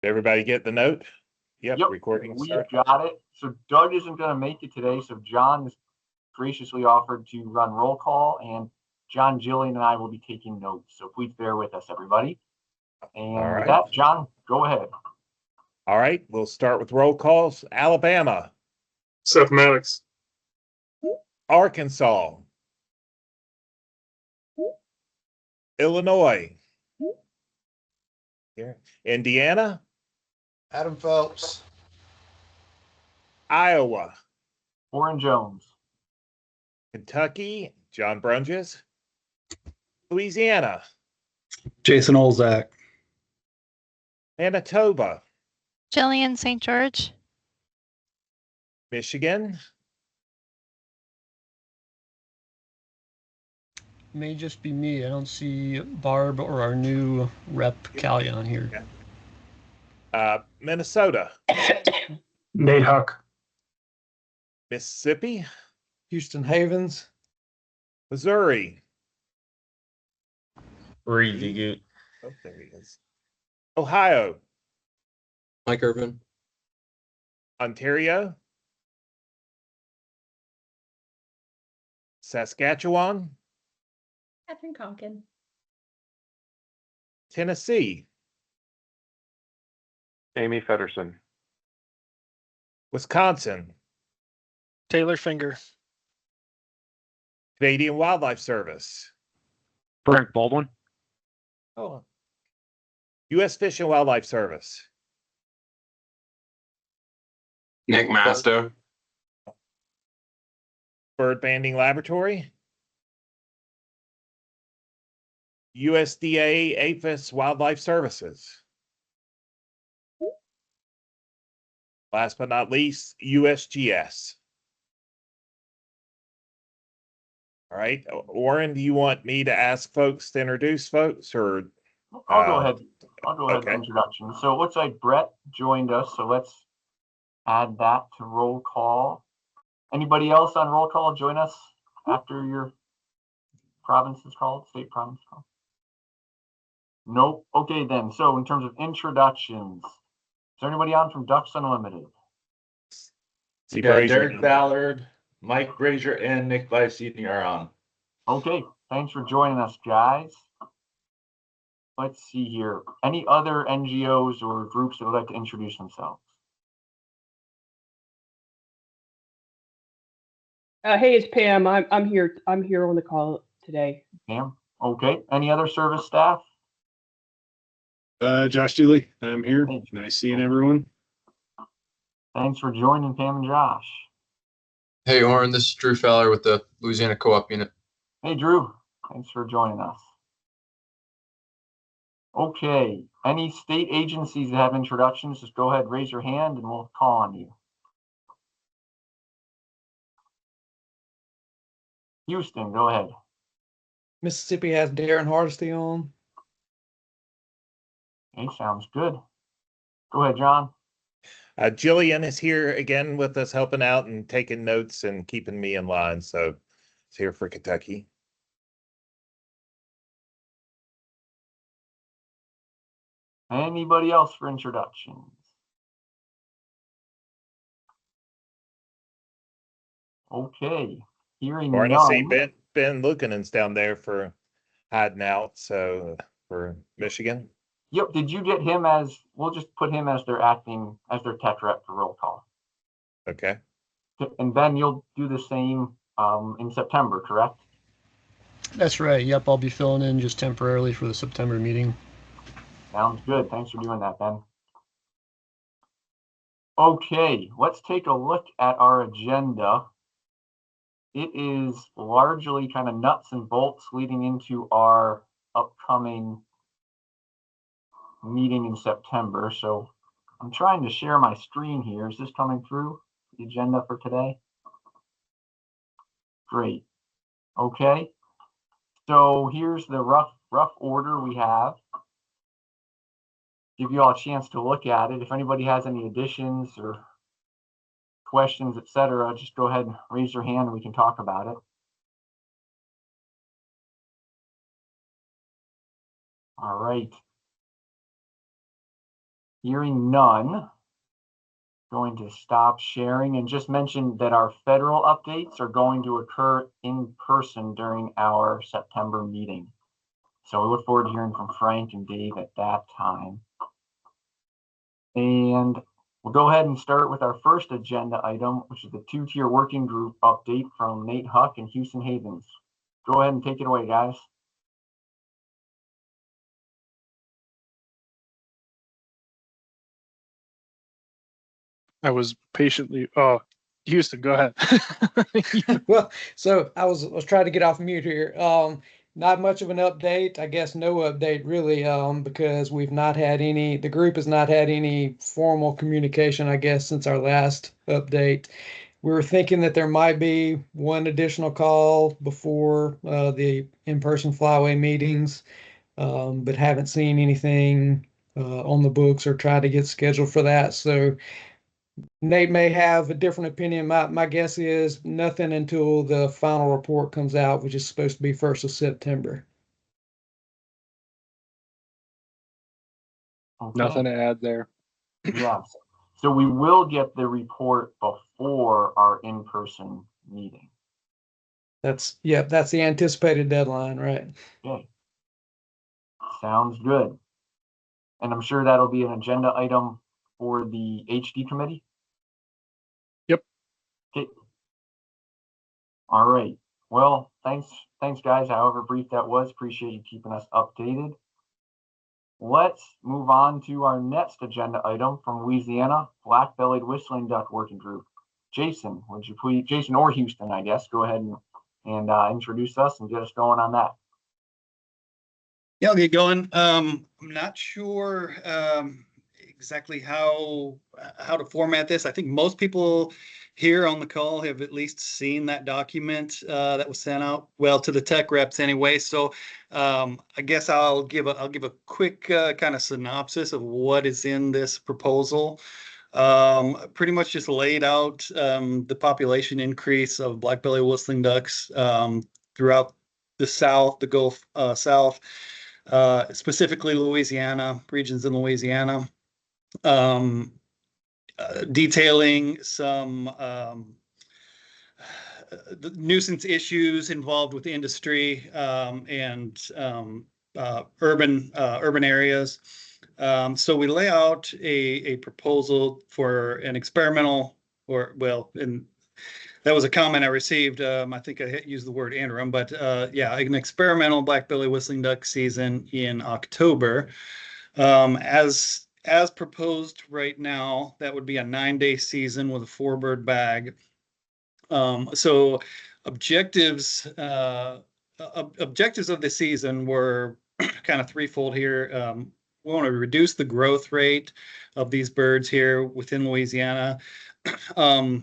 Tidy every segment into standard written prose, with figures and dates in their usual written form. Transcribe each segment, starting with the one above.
Everybody get the note? Yep. Recording We start. got it. So Doug isn't going to make it today. So John has graciously offered to run roll call, and John, Jillian, and I will be taking notes. So please bear with us, everybody. And with that, John, go ahead. All right. We'll start with roll calls. Alabama. Seth Maddox. Arkansas. Illinois. Here. Indiana. Adam Phelps. Iowa. Warren Jones. Kentucky. John Brunges. Louisiana. Jason Olzak. Manitoba. Jillian St. George. Michigan. May just be me. I don't see Barb or our new rep Callie on here. Minnesota. Nate Huck. Mississippi. Houston Havens. Missouri. Reed Vigut. Oh, there he is. Ohio. Mike Irvin. Ontario. Saskatchewan. Catherine Conkin. Tennessee. Amy Fedderson. Wisconsin. Taylor Finger. Canadian Wildlife Service. Frank Baldwin. Oh. U.S. Fish and Wildlife Service. Nick Masto. Bird Banding Laboratory. USDA APHIS Wildlife Services. Last but not least, USGS. All right, Warren, do you want me to ask folks to introduce folks, or? I'll go ahead. I'll go ahead with introduction. So it looks like Brett joined us. So let's add that to roll call. Anybody else on roll call join us after your province is called, state province called? Nope. Okay, then. So in terms of introductions, is there anybody on from Ducks Unlimited? You got Derek Ballard, Mike Brazier, and Nick Vicini are on. Okay, thanks for joining us, guys. Let's see here. Any other NGOs or groups that would like to introduce themselves? Hey, it's Pam. I'm here. I'm here on the call today. Pam. Okay. Any other service staff? Josh Dooley. I'm here. Nice seeing everyone. Thanks for joining, Pam and Josh. Hey, Oren. This is Drew Feller with the Louisiana Co-op Unit. Hey, Drew. Thanks for joining us. Okay. Any state agencies that have introductions, just go ahead, raise your hand, and we'll call on you. Houston, go ahead. Mississippi has Darren Hardesty on. Okay, sounds good. Go ahead, John. Jillian is here again with us, helping out and taking notes and keeping me in line. So it's here for Kentucky. Anybody else for introductions? Okay. Hearing Or I none. see Ben Lukanen's down there for hiding out. So for Michigan. Yep. Did you get him as? We'll just put him as their tech rep for roll call. Okay. And Ben, you'll do the same in September, correct? That's right. Yep, I'll be filling in just temporarily for the September meeting. Sounds good. Thanks for doing that, Ben. Okay, let's take a look at our agenda. It is largely kind of nuts and bolts leading into our upcoming meeting in September. So I'm trying to share my screen here. Is this coming through, the agenda for today? Great. Okay. So here's the rough order we have. Give you all a chance to look at it. If anybody has any additions or questions, etc., just go ahead and raise your hand and we can talk about it. All right. Hearing none, going to stop sharing and just mention that our federal updates are going to occur in person during our September meeting. So we look forward to hearing from Frank and Dave at that time. And we'll go ahead and start with our first agenda item, which is the two-tier working group update from Nate Huck and Houston Havens. Go ahead and take it away, guys. I was patiently. Houston, go ahead. Well, so I was trying to get off mute here. Not much of an update, I guess no update really, because we've not had the group has not had any formal communication, I guess, since our last update. We were thinking that there might be one additional call before the in-person flyway meetings, but haven't seen anything on the books or tried to get scheduled for that. So Nate may have a different opinion. My guess is nothing until the final report comes out, which is supposed to be 1st of September. Okay. Nothing to add there. Yes. So we will get the report before our in-person meeting. That's the anticipated deadline, right? Okay. Sounds good. And I'm sure that'll be an agenda item for the HD committee. Yep. Okay. All right. Well, thanks guys. However brief that was, appreciate you keeping us updated. Let's move on to our next agenda item from Louisiana, Black-Bellied Whistling Duck Working Group. Jason, would you please, Jason or Houston, I guess, go ahead and introduce us and get us going on that. Yeah, I'll get going. I'm not sure exactly how to format this. I think most people here on the call have at least seen that document that was sent out, well, to the tech reps anyway. So I guess I'll give a quick kind of synopsis of what is in this proposal. Pretty much just laid out the population increase of black-bellied whistling ducks throughout the South, the Gulf South. Specifically Louisiana, regions in Louisiana, detailing some the nuisance issues involved with industry and urban areas. So we lay out a proposal for an experimental, and that was a comment I received. I think I used the word interim, but yeah, an experimental black-bellied whistling duck season in October. As proposed right now, that would be a 9-day season with a 4-bird bag. So objectives of the season were kind of threefold here. We want to reduce the growth rate of these birds here within Louisiana. A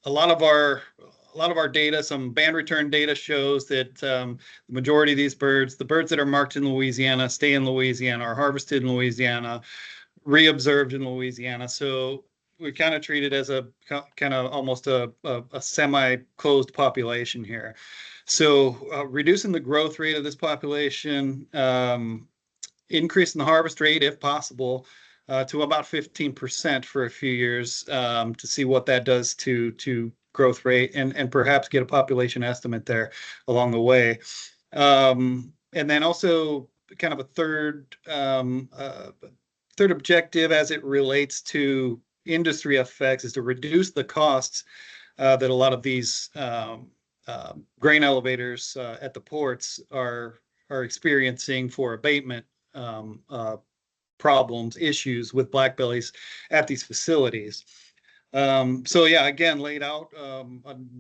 lot of our data, some band return data, shows that the majority of these birds, the birds that are marked in Louisiana, stay in Louisiana, are harvested in Louisiana, reobserved in Louisiana. So we kind of treat it as a kind of almost a semi-closed population here. So reducing the growth rate of this population, increasing the harvest rate if possible, to about 15% for a few years, to see what that does to growth rate and perhaps get a population estimate there along the way. And then also kind of a third objective as it relates to industry effects is to reduce the costs that a lot of these grain elevators at the ports are experiencing for abatement problems, issues with blackbellies at these facilities. So yeah, again, laid out a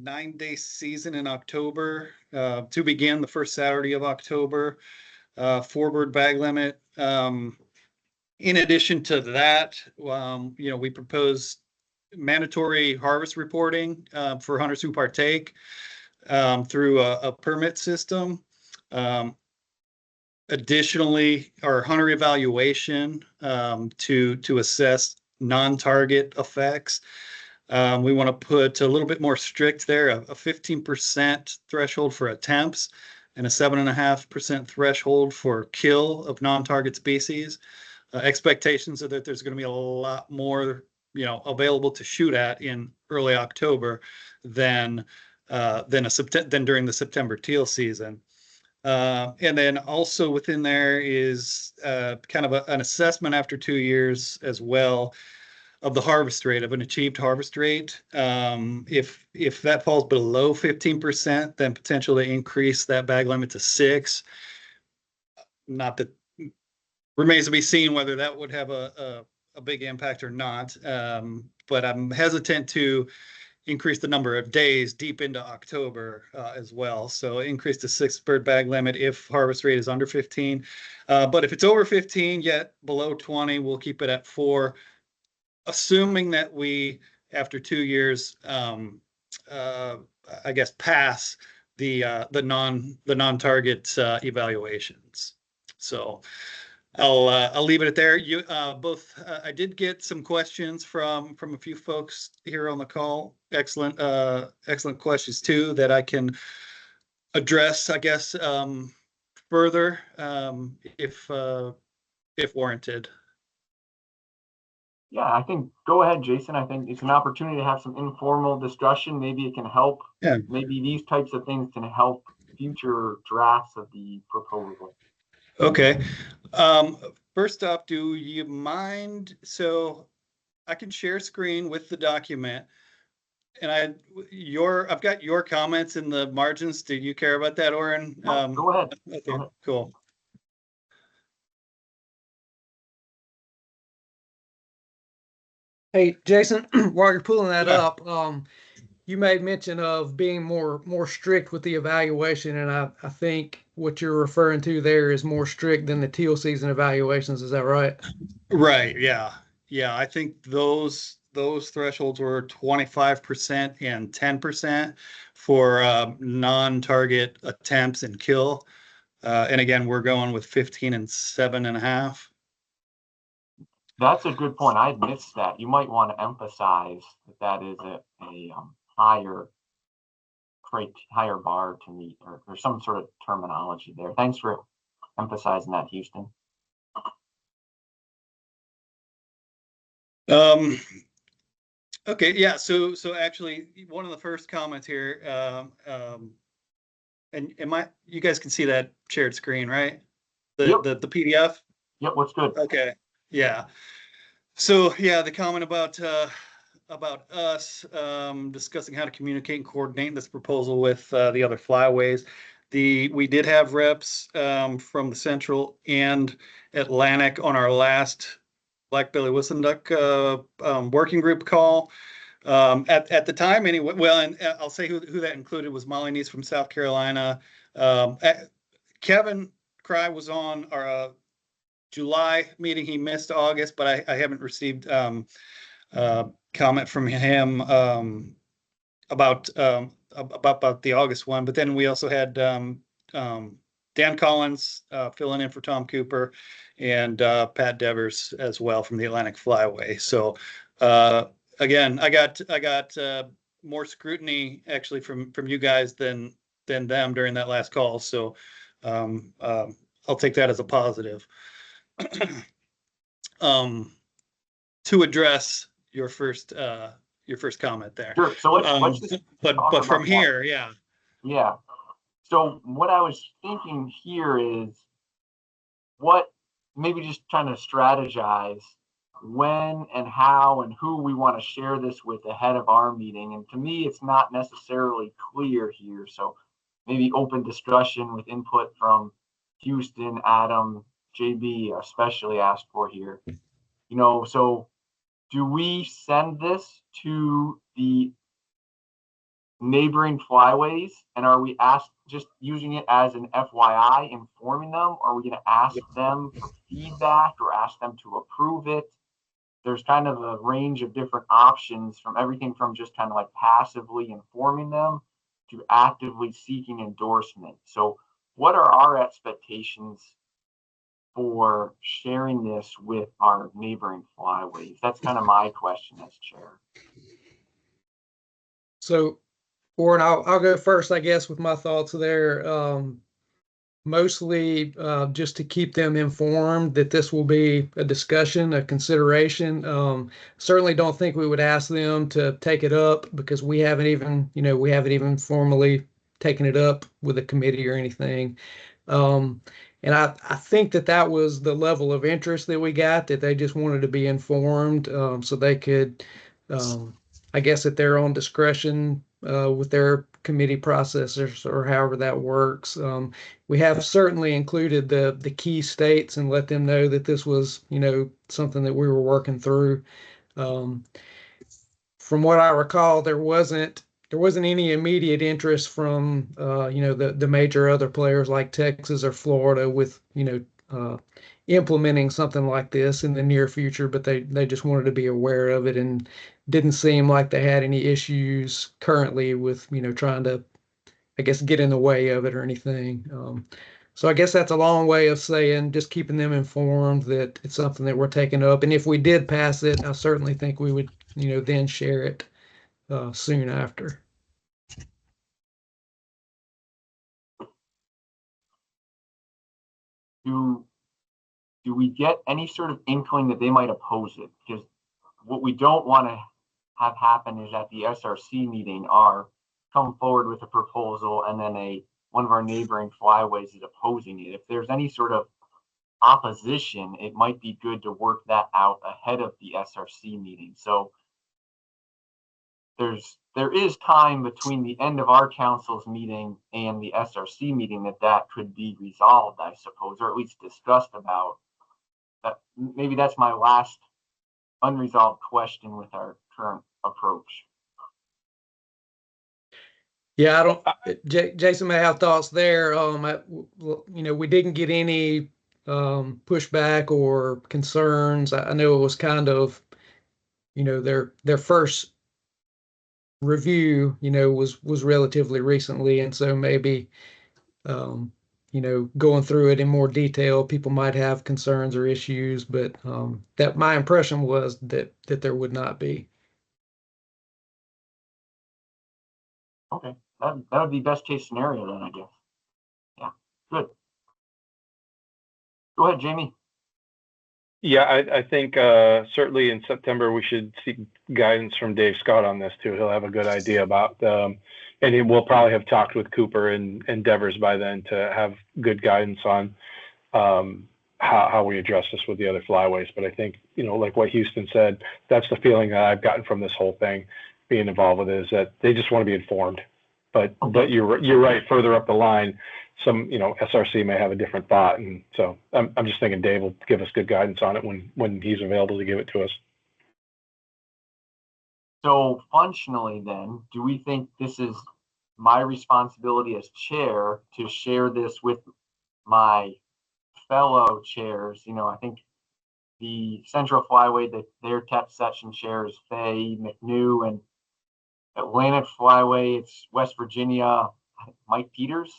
9-day season in October to begin the first Saturday of October, 4-bird bag limit. In addition to that, we proposed mandatory harvest reporting for hunters who partake through a permit system. Additionally, our hunter evaluation to assess non-target effects. We want to put a little bit more strict there, a 15% threshold for attempts and a 7.5% threshold for kill of non-target species. expectations are that there's going to be a lot more, available to shoot at in early October than during the September teal season. And then also within there is kind of an assessment after 2 years as well of the harvest rate, of an achieved harvest rate. If that falls below 15%, then potential to increase that bag limit to 6. Not that remains to be seen whether that would have a big impact or not. But I'm hesitant to increase the number of days deep into October as well. So increase the 6 bird bag limit if harvest rate is under 15. But if it's over 15, yet below 20, we'll keep it at 4, assuming that we, after 2 years, I guess, pass the non-target evaluations. So I'll leave it at there. You both, I did get some questions from a few folks here on the call. Excellent questions too that I can address, I guess, further if warranted. Yeah, I think go ahead, Jason. I think it's an opportunity to have some informal discussion. Maybe it can help. Yeah. Maybe these types of things can help future drafts of the proposal. Okay. First off, do you mind? So I can share screen with the document, and I've got your comments in the margins. Do you care about that, Oren? Go ahead. Okay, Go ahead. cool. Hey, Jason, while you're pulling that Yeah. up, you made mention of being more strict with the evaluation, and I think what you're referring to there is more strict than the teal season evaluations. Is that right? Right. Yeah. Yeah. I think those thresholds were 25% and 10% for non-target attempts and kill. And again, we're going with 15 and 7.5. That's a good point. I missed that. You might want to emphasize that is a higher bar to meet, or there's some sort of terminology there. Thanks for emphasizing that, Houston. Okay, yeah. So actually, one of the first comments here, and you guys can see that shared screen, right? Yep. The PDF. Yep, what's good? Okay, yeah. So yeah, the comment about us discussing how to communicate and coordinate this proposal with the other flyways. We did have reps from the Central and Atlantic on our last Black-belly whistling duck working group call. At the time, anyway. Well, and I'll say who that included was Molly Neese from South Carolina. Kevin Cry was on our July meeting. He missed August, but I haven't received comment from him about the August one. But then we also had Dan Collins filling in for Tom Cooper, and Pat Devers as well from the Atlantic Flyway. So again, I got more scrutiny actually from you guys than them during that last call. So I'll take that as a positive. To address your first comment there. Sure. So let's just but from here, yeah. Yeah. So what I was thinking here is maybe just trying to strategize when and how and who we want to share this with ahead of our meeting. And to me, it's not necessarily clear here. So maybe open discussion with input from Houston, Adam, JB, especially asked for here. So do we send this to the neighboring flyways, and are we just using it as an FYI, informing them? Or are we going to ask them for feedback or ask them to approve it? There's kind of a range of different options, from everything from just kind of like passively informing them to actively seeking endorsement. So what are our expectations for sharing this with our neighboring flyways? That's kind of my question as chair. So, Warren, I'll go first, I guess, with my thoughts there. mostly just to keep them informed that this will be a discussion, a consideration. Certainly don't think we would ask them to take it up because we haven't even formally taken it up with a committee or anything. And I think that was the level of interest that we got, that they just wanted to be informed, so they could, I guess at their own discretion, with their committee processors or however that works. We have certainly included the key states and let them know that this was, something that we were working through. From what I recall, there wasn't any immediate interest from the major other players like Texas or Florida with implementing something like this in the near future, but they just wanted to be aware of it and didn't seem like they had any issues currently with trying to, I guess, get in the way of it or anything. So I guess that's a long way of saying just keeping them informed that it's something that we're taking up. And if we did pass it, I certainly think we would then share it soon after. Do we get any sort of inkling that they might oppose it? Because what we don't want to have happen is at the SRC meeting come forward with a proposal and then one of our neighboring flyways is opposing it. If there's any sort of opposition, it might be good to work that out ahead of the SRC meeting. So there is time between the end of our council's meeting and the SRC meeting that could be resolved, I suppose, or at least discussed about. That maybe that's my last unresolved question with our current approach. Yeah, Jason may have thoughts there. We didn't get any pushback or concerns. I know it was kind of, their first review, was relatively recently, and so maybe, going through it in more detail, people might have concerns or issues, but that my impression was that there would not be. Okay, that would be best case scenario then, I guess. Yeah, good. Go ahead, Jamie. Yeah, I think certainly in September we should seek guidance from Dave Scott on this too. He'll have a good idea about, and he will probably have talked with Cooper and Devers by then to have good guidance on how we address this with the other flyways. But I think, like what Houston said, that's the feeling that I've gotten from this whole thing, being involved with it, is that they just want to be informed. But you're right. Further up the line, some SRC may have a different thought, and so I'm just thinking Dave will give us good guidance on it when he's available to give it to us. So functionally, then, do we think this is my responsibility as chair to share this with my fellow chairs? I think the Central Flyway, that their tech section chair is Faye McNew, and Atlantic Flyway, it's West Virginia, Mike Peters.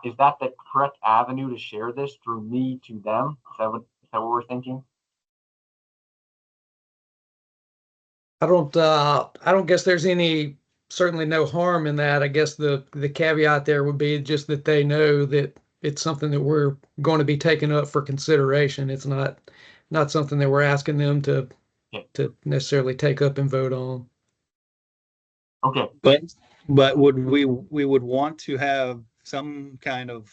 Is that the correct avenue to share this, through me to them? Is that what we're thinking? I don't guess there's certainly no harm in that. I guess the caveat there would be just that they know that it's something that we're going to be taking up for consideration. It's not something that we're asking them to necessarily take up and vote on. Okay. But we would want to have some kind of,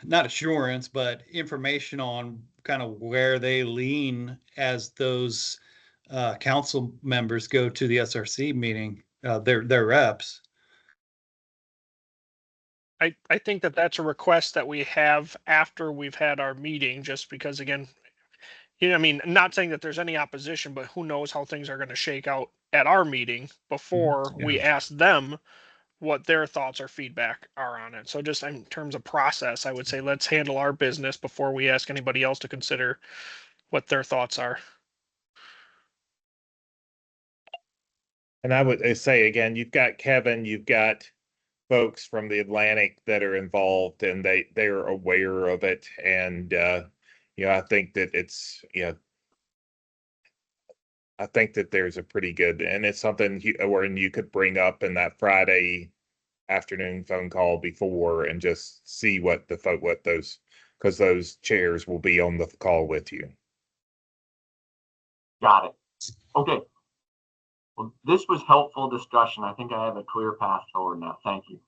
not assurance, but information on kind of where they lean as those council members go to the SRC meeting, their reps. I think that's a request that we have after we've had our meeting, just because, again, not saying that there's any opposition, but who knows how things are going to shake out at our meeting before we ask them what their thoughts or feedback are on it. So just in terms of process, I would say let's handle our business before we ask anybody else to consider what their thoughts are. And I would say, again, you've got Kevin, you've got folks from the Atlantic that are involved, and they're aware of it. And, I think that it's, I think that there's a pretty good, and it's something you could bring up in that Friday afternoon phone call before and just see what those, because those chairs will be on the call with you. Got it. Okay. Well, this was helpful discussion. I think I have a clear path forward now. Thank you.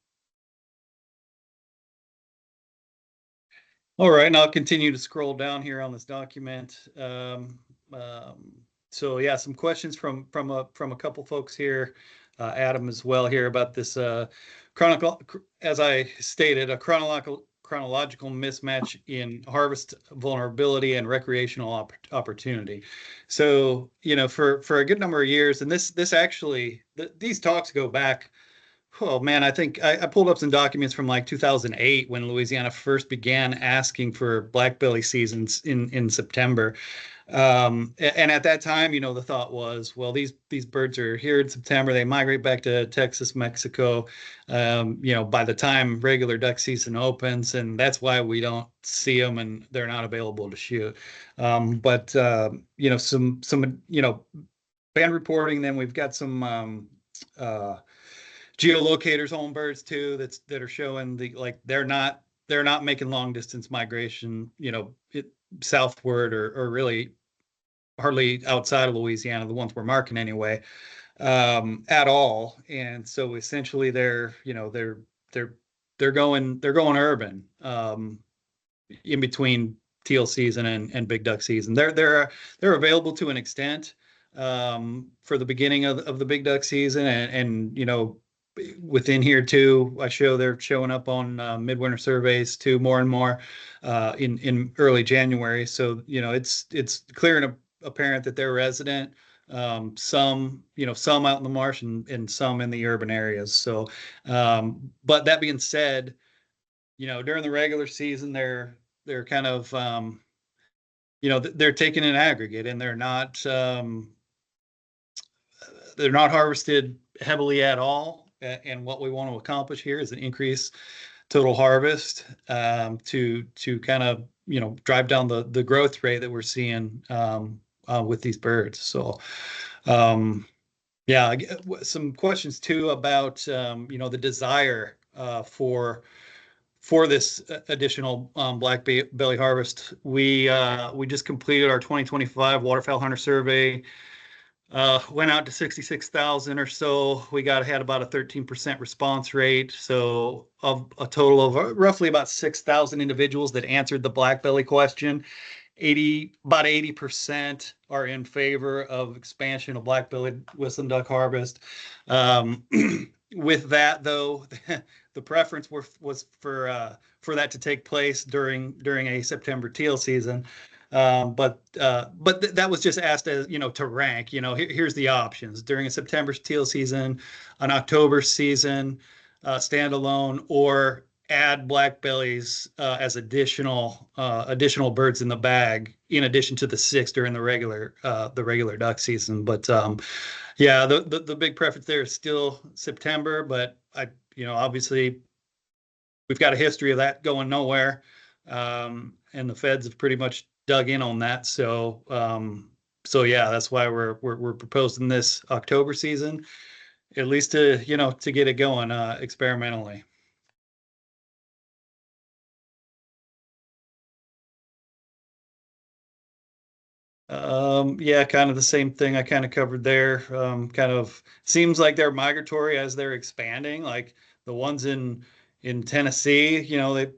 All right, and I'll continue to scroll down here on this document. So yeah, some questions from a couple folks here, Adam as well here about this as I stated, a chronological mismatch in harvest vulnerability and recreational opportunity. So for a good number of years, and this actually these talks go back. Oh man, I think I pulled up some documents from like 2008 when Louisiana first began asking for blackbelly seasons in September. And at that time, the thought was, well, these birds are here in September. They migrate back to Texas, Mexico, by the time regular duck season opens, and that's why we don't see them and they're not available to shoot. But some band reporting. Then we've got some geolocators on birds too that are showing they're not making long distance migration southward or really hardly outside of Louisiana, the ones we're marking anyway, at all. And so essentially they're going urban in between teal season and big duck season. They're available to an extent for the beginning of the big duck season, and within here too, I show they're showing up on midwinter surveys too, more and more in early January. So it's clear and apparent that they're resident. Some out in the marsh and some in the urban areas. So, but that being said, during the regular season, they're kind of they're taken in aggregate, and they're not harvested heavily at all. And what we want to accomplish here is an increase total harvest to kind of drive down the growth rate that we're seeing with these birds. So yeah, some questions too about the desire for this additional black belly harvest. We just completed our 2025 waterfowl hunter survey. Went out to 66,000 or so. We had about a 13% response rate. So of a total of roughly about 6,000 individuals that answered the black belly question, about 80% are in favor of expansion of black-bellied whistling duck harvest. With that, though, the preference was for that to take place during a September teal season. But that was just asked as to rank. Here's the options during a September teal season, an October season, standalone, or add black bellies as additional birds in the bag in addition to the 6 during the regular duck season. But yeah, the big preference there is still September, but obviously we've got a history of that going nowhere, and the feds have pretty much dug in on that. So yeah, that's why we're proposing this October season, at least to get it going experimentally. Yeah, kind of the same thing I kind of covered there. Kind of seems like they're migratory as they're expanding. Like the ones in Tennessee, they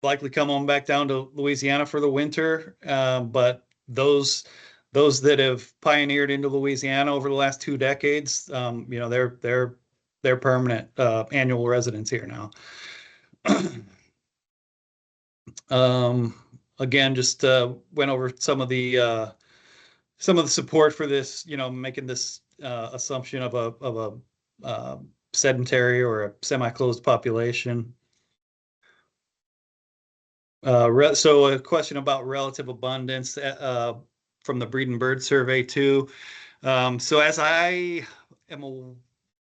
likely come on back down to Louisiana for the winter. But those that have pioneered into Louisiana over the last 2 decades, they're permanent annual residents here now. Again, just went over some of the support for this, making this assumption of a sedentary or a semi-closed population. So a question about relative abundance from the Breed and Bird Survey too. So as I am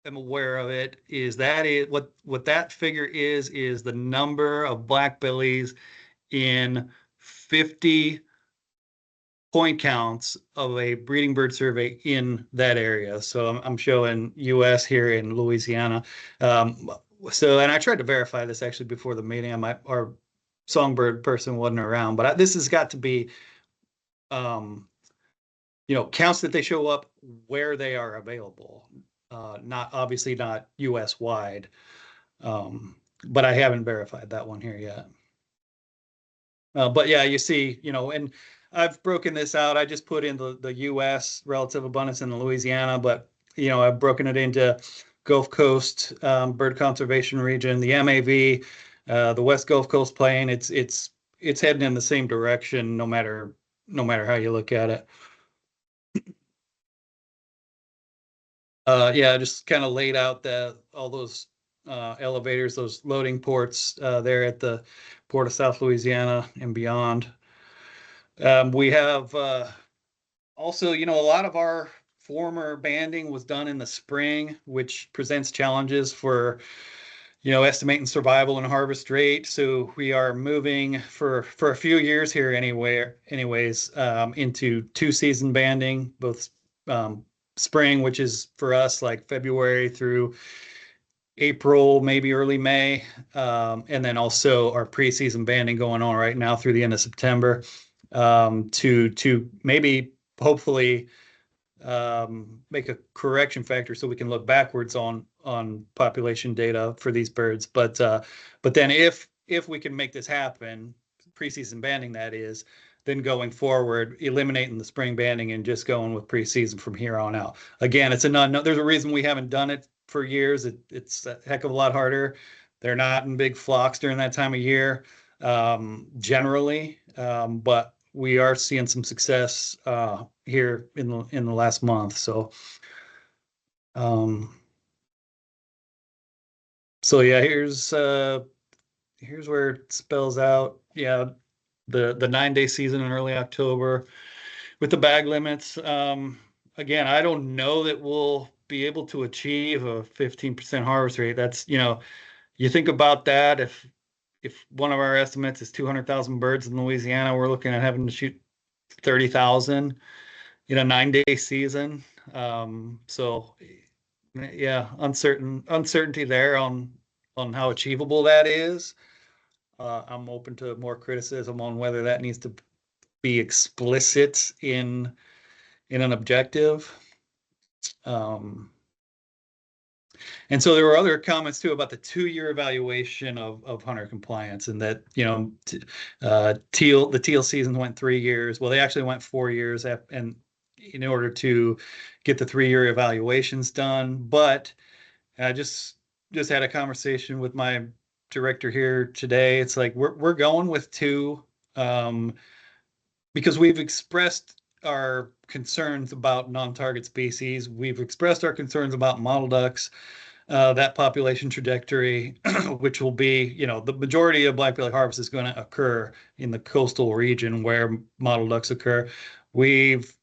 aware of it, is what that figure is the number of black bellies in 50 point counts of a breeding bird survey in that area. So I'm showing U.S. here in Louisiana. So, and I tried to verify this actually before the meeting. Our songbird person wasn't around, but this has got to be, counts that they show up where they are available. Not obviously not US wide. But I haven't verified that one here yet. But yeah, you see, and I've broken this out. I just put in the US relative abundance in the Louisiana, but I've broken it into Gulf Coast bird conservation region, the MAV, the West Gulf Coast Plain. It's heading in the same direction, no matter how you look at it. Yeah, just kind of laid out all those elevators, those loading ports there at the Port of South Louisiana and beyond. We have also, a lot of our former banding was done in the spring, which presents challenges for, estimating survival and harvest rate. So we are moving for a few years here anyways, into 2-season banding, both spring, which is for us like February through April, maybe early May, and then also our preseason banding going on right now through the end of September, to maybe hopefully make a correction factor so we can look backwards on population data for these birds. But then if we can make this happen, preseason banding that is, then going forward, eliminating the spring banding and just going with preseason from here on out. Again, it's there's a reason we haven't done it for years. It's a heck of a lot harder. They're not in big flocks during that time of year, generally, but we are seeing some success here in the last month. So, yeah, here's where it spells out. Yeah, the 9-day season in early October with the bag limits. Again, I don't know that we'll be able to achieve a 15% harvest rate. That's, you think about that. If one of our estimates is 200,000 birds in Louisiana, we're looking at having to shoot 30,000 in a 9-day season. So yeah, uncertainty there on how achievable that is. I'm open to more criticism on whether that needs to be explicit in an objective. And so there were other comments too about the 2-year evaluation of hunter compliance, and that the teal season went 3 years. Well, they actually went 4 years, and in order to get the 3-year evaluations done. But I just had a conversation with my director here today. It's like we're going with 2, because we've expressed our concerns about non-target species. We've expressed our concerns about mottle ducks, that population trajectory, which will be, the majority of black-belly harvest is going to occur in the coastal region where mottle ducks occur. We've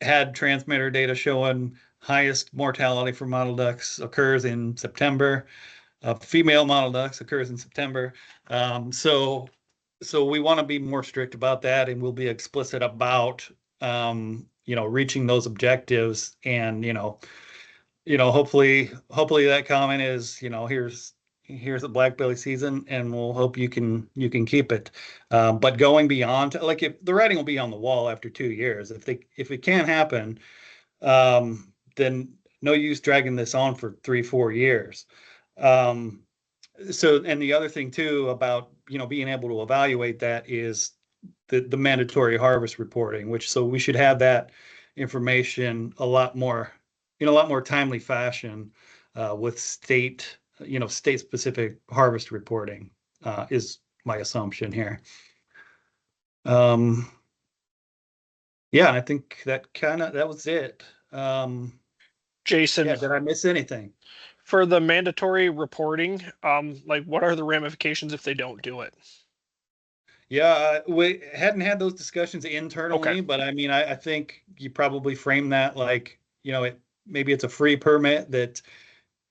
had transmitter data showing highest mortality for mottle ducks occurs in September. Female mottle ducks occurs in September. So we want to be more strict about that, and we'll be explicit about, reaching those objectives. And, hopefully that comment is, here's a black belly season, and we'll hope you can keep it. But going beyond, like, if the writing will be on the wall after 2 years, if it can't happen, then no use dragging this on for 3-4 years. So, and the other thing too about, being able to evaluate that is the mandatory harvest reporting, so we should have that information a lot more timely fashion, with state specific harvest reporting, is my assumption here. Yeah, I think that was it. Jason, yeah, did I miss anything? For the mandatory reporting, like, what are the ramifications if they don't do it? Yeah, we hadn't had those discussions internally, Okay. but I mean, I think you probably frame that like, maybe it's a free permit that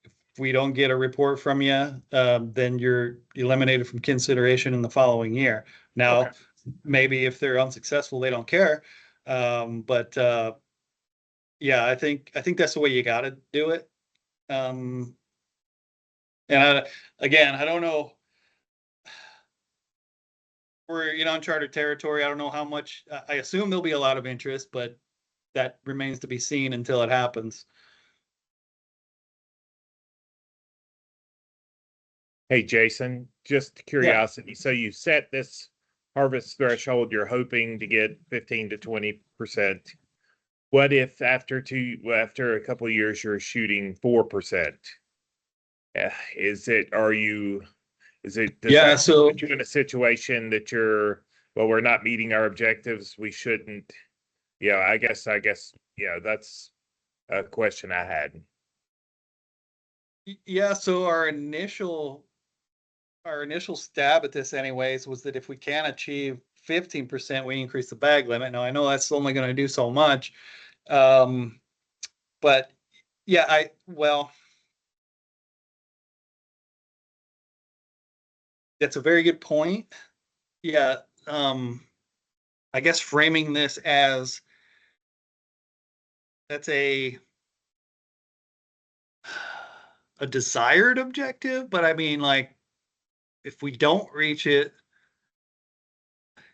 if we don't get a report from you, then you're eliminated from consideration in the following year. Now, Okay. maybe if they're unsuccessful, they don't care. But yeah, I think that's the way you got to do it. And again, I don't know. We're in uncharted territory. I don't know how much. I assume there'll be a lot of interest, but that remains to be seen until it happens. Hey, Jason, just curiosity. So you set this harvest threshold, you're hoping to get 15 to 20%. What if after a couple of years you're shooting 4%? Is it does that put you in a situation that we're not meeting our objectives, we shouldn't? I guess that's a question I had. Yeah, so our initial stab at this anyways was that if we can achieve 15%, we increase the bag limit. Now I know that's only going to do so much. But yeah, that's a very good point. Yeah. I guess framing this as that's a desired objective, but I mean, like, if we don't reach it,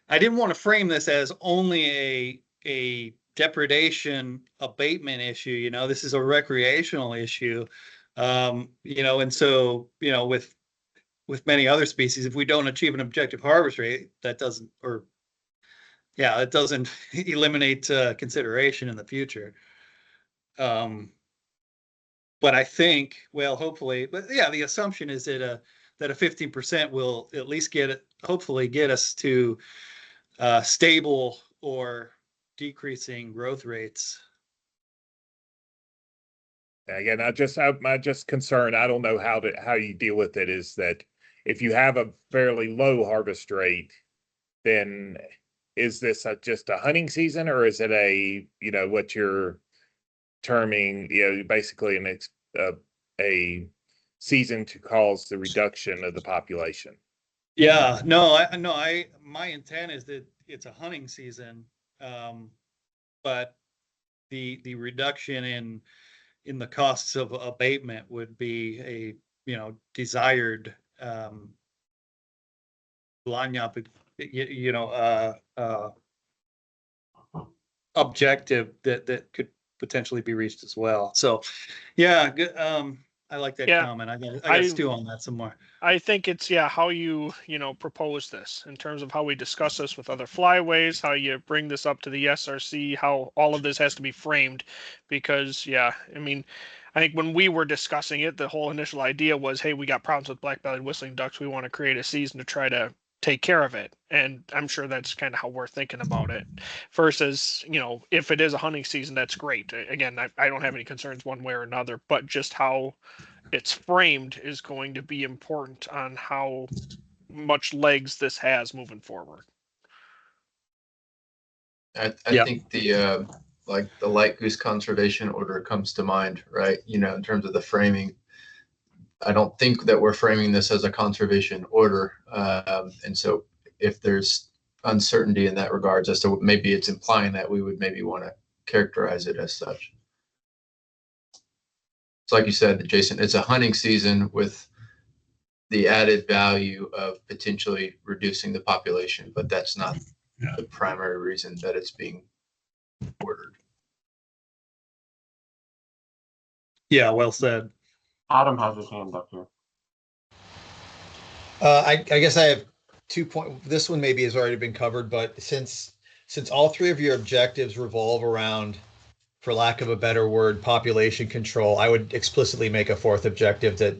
I didn't want to frame this as only a depredation abatement issue. This is a recreational issue. And so, with many other species, if we don't achieve an objective harvest rate, it doesn't eliminate consideration in the future. But I think, well, hopefully, but yeah, the assumption is that a 15% will at least hopefully get us to stable or decreasing growth rates. Again, I'm just concerned. I don't know how you deal with it. Is that if you have a fairly low harvest rate, then is this just a hunting season, or is it what you're terming, basically a season to cause the reduction of the population? Yeah, no, my intent is that it's a hunting season, but the reduction in the costs of abatement would be a desired objective that could potentially be reached as well. So yeah, good. I like that comment. I got to stew on that some more. I think it's how you propose this in terms of how we discuss this with other flyways, how you bring this up to the SRC, how all of this has to be framed, because I mean, I think when we were discussing it, the whole initial idea was, hey, we got problems with black-bellied whistling ducks. We want to create a season to try to take care of it. And I'm sure that's kind of how we're thinking about it. Versus, if it is a hunting season, that's great. Again, I don't have any concerns one way or another, but just how it's framed is going to be important on how much legs this has moving forward. I think the light goose conservation order comes to mind, right? In terms of the framing. I don't think that we're framing this as a conservation order. And so if there's uncertainty in that regards as to maybe it's implying that we would maybe want to characterize it as such. It's like you said, Jason, it's a hunting season with the added value of potentially reducing the population, but that's not the primary reason that it's being ordered. Yeah, well said. Adam has his hand up here. I guess I have 2 points. This one maybe has already been covered, but since all three of your objectives revolve around, for lack of a better word, population control, I would explicitly make a fourth objective that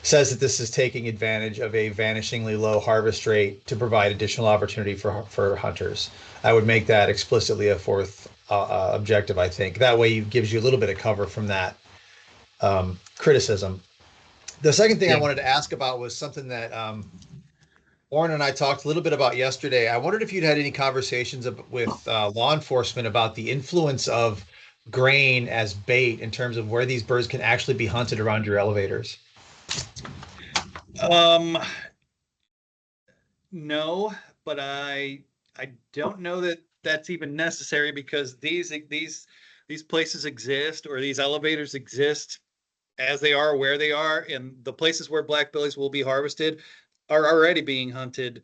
says that this is taking advantage of a vanishingly low harvest rate to provide additional opportunity for hunters. I would make that explicitly a fourth objective, I think. That way it gives you a little bit of cover from that criticism. The second thing I wanted to ask about was something that Orrin and I talked a little bit about yesterday. I wondered if you'd had any conversations with law enforcement about the influence of grain as bait in terms of where these birds can actually be hunted around your elevators. No, but I don't know that that's even necessary, because these places exist, or these elevators exist as they are where they are, and the places where blackbellies will be harvested are already being hunted,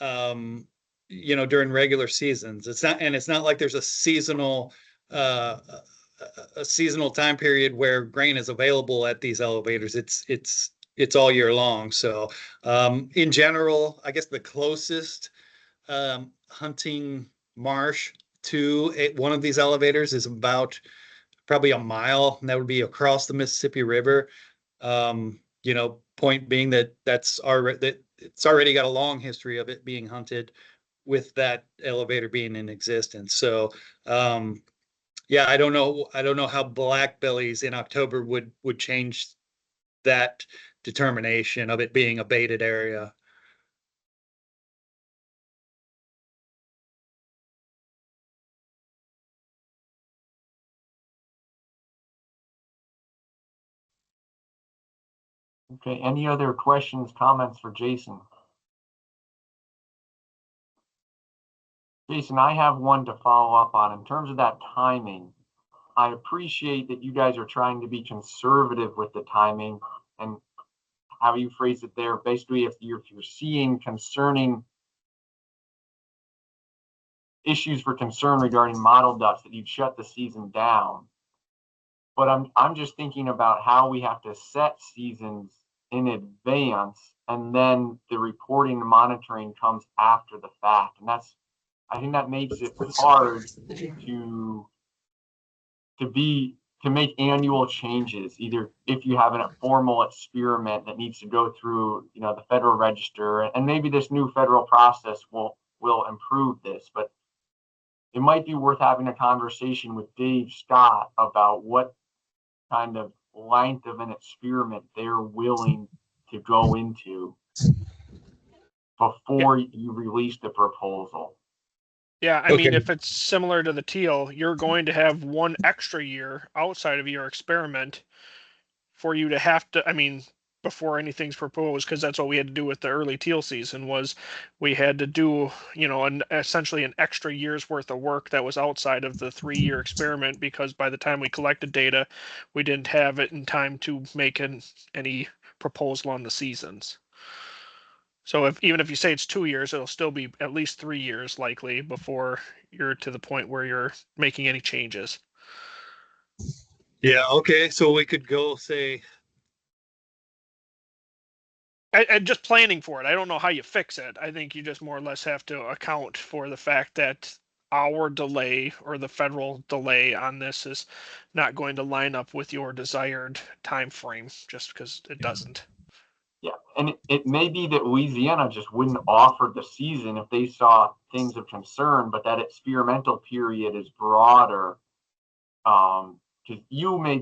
during regular seasons. It's not like there's a seasonal time period where grain is available at these elevators. It's all year long. So in general, I guess the closest hunting marsh to one of these elevators is about probably a mile, and that would be across the Mississippi River. Point being that it's already got a long history of it being hunted with that elevator being in existence. So I don't know how blackbellies in October would change that determination of it being a baited area. Okay, any other questions, comments for Jason? Jason, I have one to follow up on. In terms of that timing, I appreciate that you guys are trying to be conservative with the timing and how you phrase it there. Basically, if you're seeing concerning issues for concern regarding mottled ducks, that you'd shut the season down. But I'm just thinking about how we have to set seasons in advance, and then the reporting and monitoring comes after the fact, and I think that makes it hard to make annual changes. Either if you have a formal experiment that needs to go through, the Federal Register, and maybe this new federal process will improve this, but it might be worth having a conversation with Dave Scott about what kind of length of an experiment they're willing to go into before you release the proposal. Yeah, I mean, if it's similar to the teal, you're going to have one extra year outside of your experiment for you to have to, before anything's proposed, because that's what we had to do with the early teal season, was we had to do, essentially an extra year's worth of work that was outside of the 3-year experiment, because by the time we collected data, we didn't have it in time to make any proposal on the seasons. So even if you say it's 2 years, it'll still be at least 3 years likely before you're to the point where you're making any changes. Yeah. Okay. So we could go say. And just planning for it. I don't know how you fix it. I think you just more or less have to account for the fact that our delay or the federal delay on this is not going to line up with your desired time frame, just because it doesn't. Yeah, and it may be that Louisiana just wouldn't offer the season if they saw things of concern, but that experimental period is broader. Because you may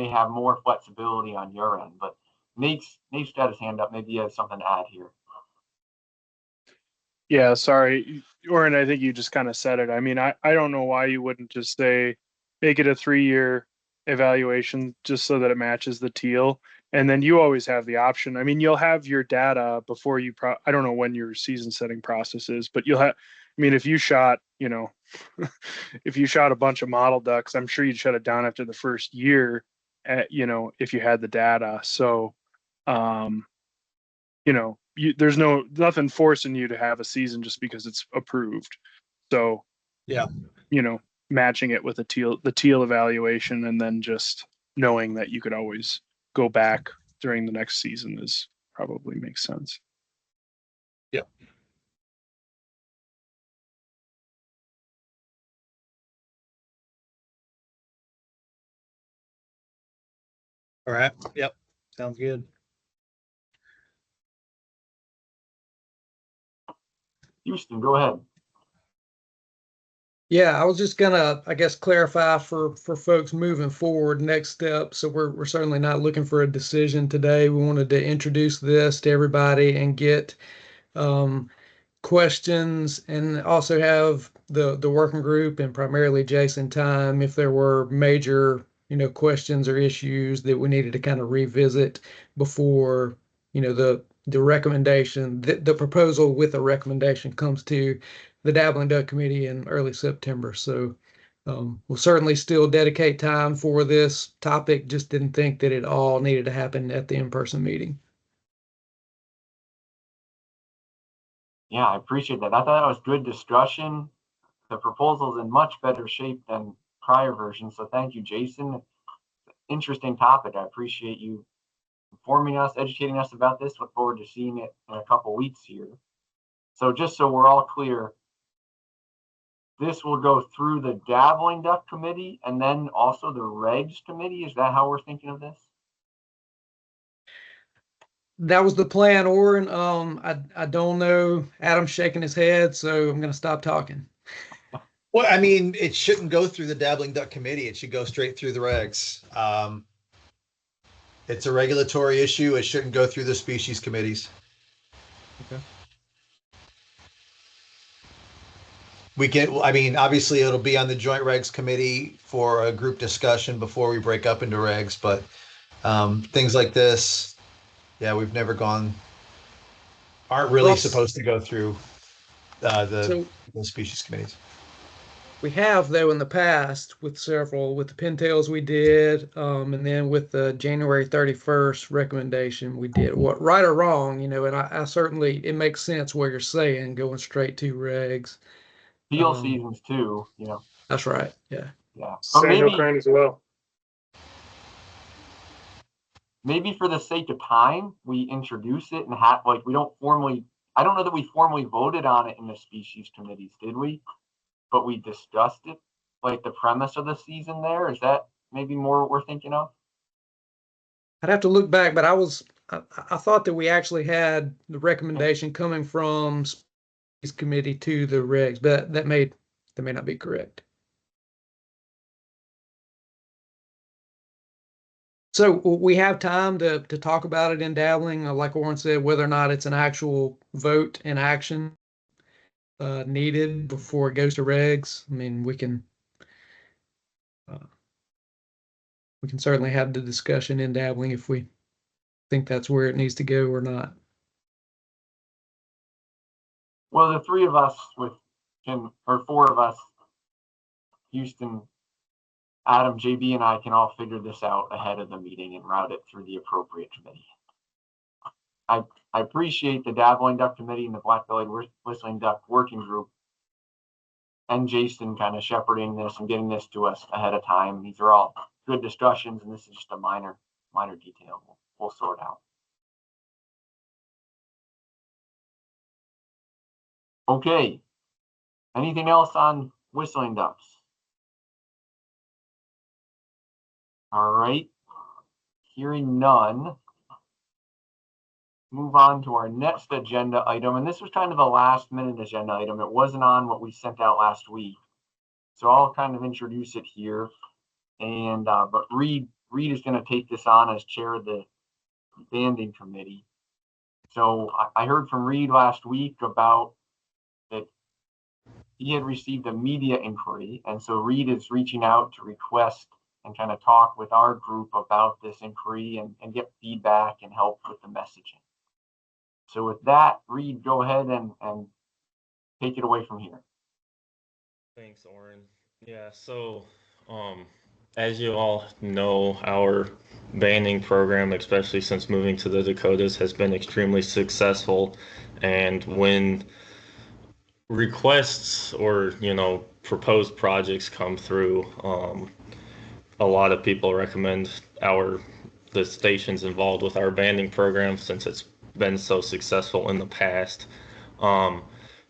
have more flexibility on your end. But Nate's got his hand up. Maybe he has something to add here. Yeah, sorry, Oren, I think you just kind of said it. I don't know why you wouldn't just say make it a 3-year evaluation just so that it matches the teal. And then you always have the option. You'll have your data before you I don't know when your season setting process is, but you'll have, if you shot, if you shot a bunch of mottled ducks, I'm sure you'd shut it down after the first year, if you had the data. So, there's nothing forcing you to have a season just because it's approved. So, yeah, matching it with the teal evaluation, and then just knowing that you could always go back during the next season is probably makes sense. Yeah. All right. Yep. Sounds good. Houston, go ahead. Yeah, I was just gonna, I guess, clarify for folks moving forward, next step. So we're certainly not looking for a decision today. We wanted to introduce this to everybody and get questions, and also have the working group and primarily Jason time if there were major, questions or issues that we needed to kind of revisit before, the recommendation, the proposal with a recommendation comes to the Dabbling Duck Committee in early September. So we'll certainly still dedicate time for this topic. Just didn't think that it all needed to happen at the in-person meeting. Yeah, I appreciate that. I thought that was good discussion. The proposal's in much better shape than prior versions. So thank you, Jason. Interesting topic. I appreciate you informing us, educating us about this. Look forward to seeing it in a couple weeks here. So just so we're all clear, this will go through the Dabbling Duck Committee and then also the Regs Committee. Is that how we're thinking of this? That was the plan, Orrin. I don't know. Adam's shaking his head, so I'm going to stop talking. Well, I mean, it shouldn't go through the Dabbling Duck Committee. It should go straight through the regs. It's a regulatory issue. It shouldn't go through the species committees. Okay. I mean, obviously it'll be on the Joint Regs Committee for a group discussion before we break up into regs, but things like this, yeah, we've never aren't really supposed to go through the species committees. We have, though, in the past with the pintails we did, and then with the January 31st recommendation we did. What, right or wrong, and I certainly, it makes sense what you're saying, going straight to regs. Peel seasons too, That's right. Yeah. Yeah. Sandhill Crane as well. Maybe for the sake of time, we introduce it and we don't formally. I don't know that we formally voted on it in the species committees, did we? But we discussed it, like the premise of the season there. Is that maybe more what we're thinking of? I'd have to look back, but I thought that we actually had the recommendation coming from species committee to the regs, but that may not be correct. So we have time to talk about it in Dabbling, like Orrin said, whether or not it's an actual vote and action needed before it goes to regs. I mean, we can certainly have the discussion in Dabbling if we think that's where it needs to go or not. Well, the three of us or four of us, Houston, Adam, JB, and I can all figure this out ahead of the meeting and route it through the appropriate committee. I appreciate the Dabbling Duck Committee and the Black-bellied Whistling Duck Working Group and Jason kind of shepherding this and getting this to us ahead of time. These are all good discussions, and this is just a minor detail we'll sort out. Okay. Anything else on whistling ducks? All right. Hearing none. Move on to our next agenda item. And this was kind of a last minute agenda item. It wasn't on what we sent out last week. So I'll kind of introduce it here. And but Reed is going to take this on as chair of the banding committee. So I heard from Reed last week about that he had received a media inquiry. And so Reed is reaching out to request and kind of talk with our group about this inquiry and get feedback and help with the messaging. So with that, Reed, go ahead and take it away from here. Thanks, Orrin. Yeah, so as you all know, our banding program, especially since moving to the Dakotas, has been extremely successful. And when requests or proposed projects come through, a lot of people recommend the stations involved with our banding program since it's been so successful in the past.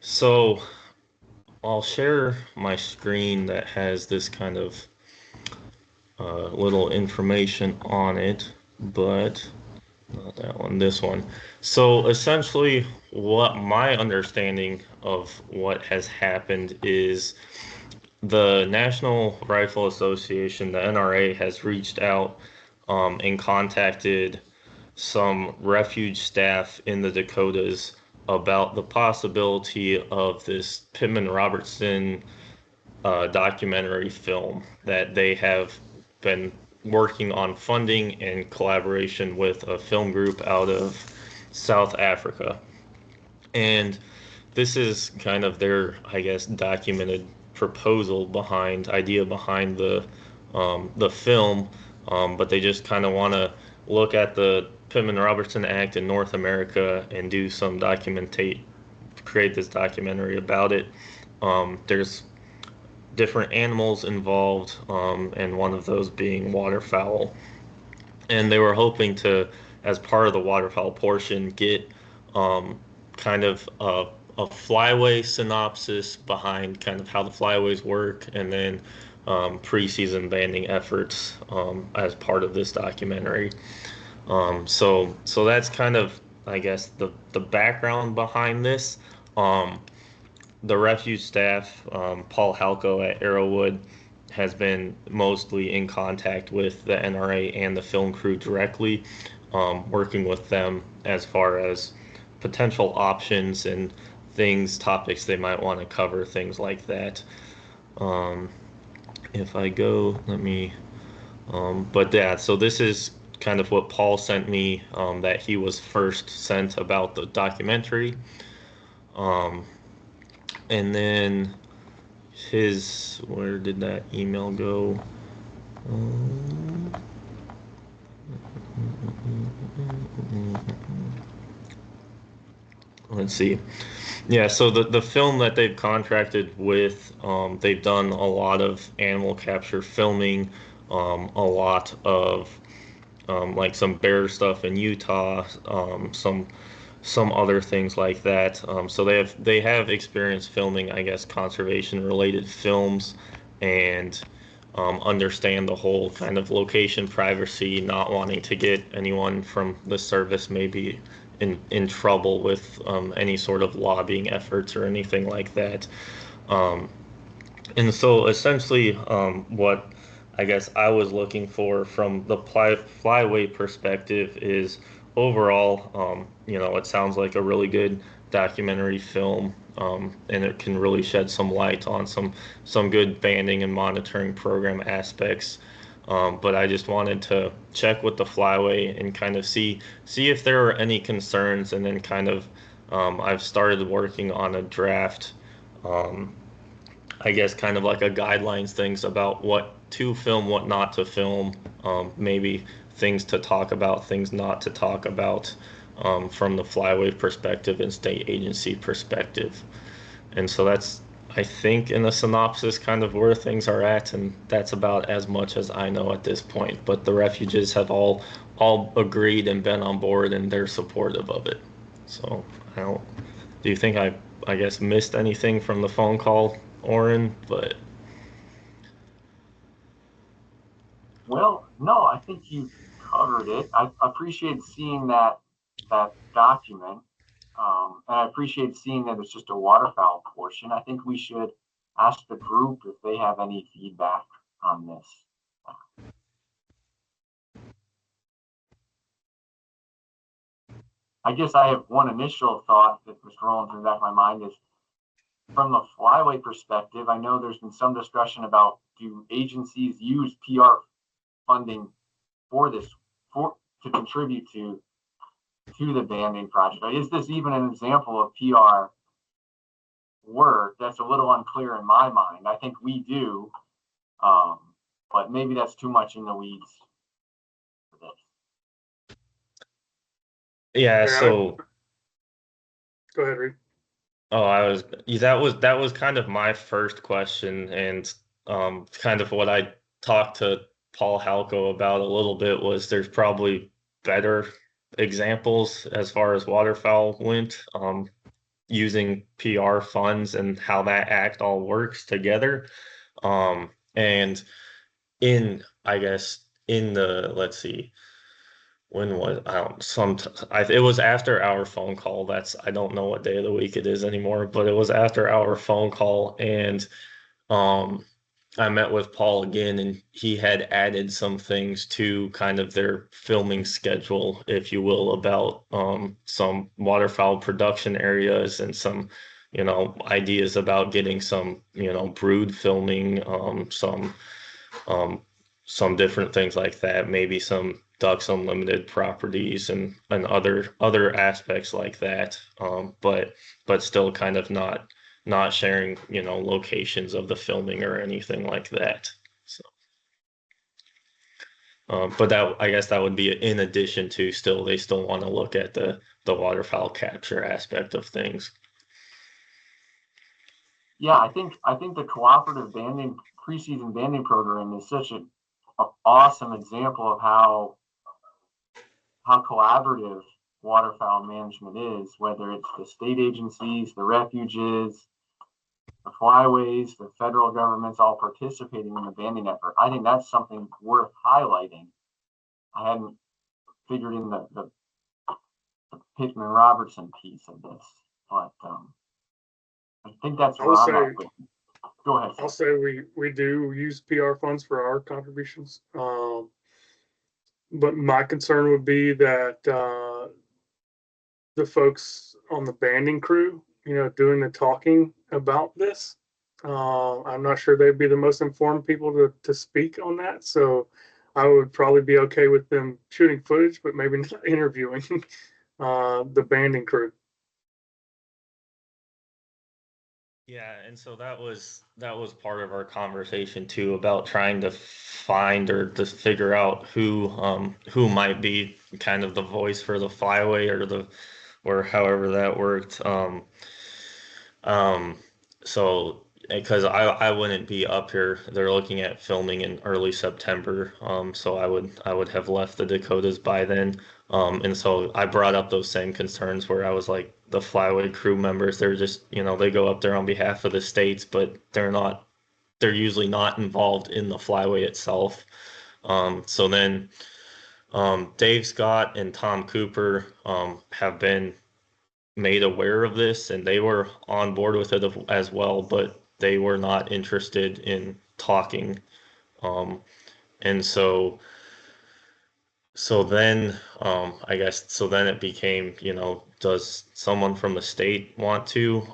So I'll share my screen that has this kind of little information on it, but not that one, this one. So essentially what my understanding of what has happened is the National Rifle Association, the NRA, has reached out and contacted some refuge staff in the Dakotas about the possibility of this Pittman Robertson documentary film that they have been working on funding in collaboration with a film group out of South Africa. And this is kind of their, I guess, documented idea behind the film, but they just kind of want to look at the Pittman-Robertson Act in North America and do some create this documentary about it. There's different animals involved, and one of those being waterfowl. And they were hoping to, as part of the waterfowl portion, get kind of a flyway synopsis behind kind of how the flyways work, and then preseason banding efforts as part of this documentary. So that's kind of, I guess, the background behind this. The refuge staff, Paul Halko at Arrowwood, has been mostly in contact with the NRA and the film crew directly, working with them as far as potential options and topics they might want to cover, things like that. If I go, let me, but yeah, so this is kind of what Paul sent me, that he was first sent about the documentary. And then where did that email go? Let's see. Yeah, so the film that they've contracted with, they've done a lot of animal capture filming, a lot of like some bear stuff in Utah, some other things like that. So they have experience filming, I guess, conservation related films, and understand the whole kind of location privacy, not wanting to get anyone from the service maybe in trouble with any sort of lobbying efforts or anything like that. And so essentially what I guess I was looking for from the flyway perspective is overall, it sounds like a really good documentary film, and it can really shed some light on some good banding and monitoring program aspects. But I just wanted to check with the flyway and kind of see if there are any concerns, and then kind of I've started working on a draft, I guess kind of like a guidelines things about what to film, what not to film, maybe things to talk about, things not to talk about, from the flyway perspective and state agency perspective. And so that's, I think, in a synopsis, kind of where things are at, and that's about as much as I know at this point. But the refuges have all agreed and been on board, and they're supportive of it. So do you think I guess missed anything from the phone call, Oren? But well, no, I think you covered it. I appreciate seeing that document, and I appreciate seeing that it's just a waterfowl portion. I think we should ask the group if they have any feedback on this. I guess I have one initial thought that was rolling through the back of my mind is, from the flyway perspective, I know there's been some discussion about, do agencies use PR funding for this, to contribute to the banding project? Is this even an example of PR work? That's a little unclear in my mind. I think we do, but maybe that's too much in the weeds for this. Yeah, so go ahead, Reed. Oh, that was kind of my first question, and kind of what I talked to Paul Halko about a little bit was there's probably better examples as far as waterfowl went, using PR funds and how that act all works together. And I guess in the, let's see, when was it was after our phone call. I don't know what day of the week it is anymore, but it was after our phone call, and I met with Paul again, and he had added some things to kind of their filming schedule, if you will, about some waterfowl production areas and some ideas about getting some brood filming, some different things like that, maybe some Ducks Unlimited properties and other aspects like that, but still kind of not not sharing, locations of the filming or anything like that. So, but I guess that would be in addition to they still want to look at the waterfowl capture aspect of things. Yeah, I think the cooperative banding preseason banding program is such an awesome example of how collaborative waterfowl management is, whether it's the state agencies, the refuges, the flyways, the federal government's all participating in the banding effort. I think that's something worth highlighting. I hadn't figured in the Pittman Robertson piece of this, but I think that's where I'm at with. Go ahead. I'll say we do use PR funds for our contributions. But my concern would be that the folks on the banding crew, doing the talking about this, I'm not sure they'd be the most informed people to speak on that. So I would probably be okay with them shooting footage, but maybe not interviewing the banding crew. Yeah, and so that was part of our conversation too, about trying to find or to figure out who might be kind of the voice for the flyway or however that worked. So because I wouldn't be up here. They're looking at filming in early September. So I would have left the Dakotas by then. And so I brought up those same concerns where I was like, the flyway crew members, they're just, they go up there on behalf of the states, but they're usually not involved in the flyway itself. So then Dave Scott and Tom Cooper have been made aware of this, and they were on board with it as well, but they were not interested in talking. And so then I guess then it became, does someone from the state want to?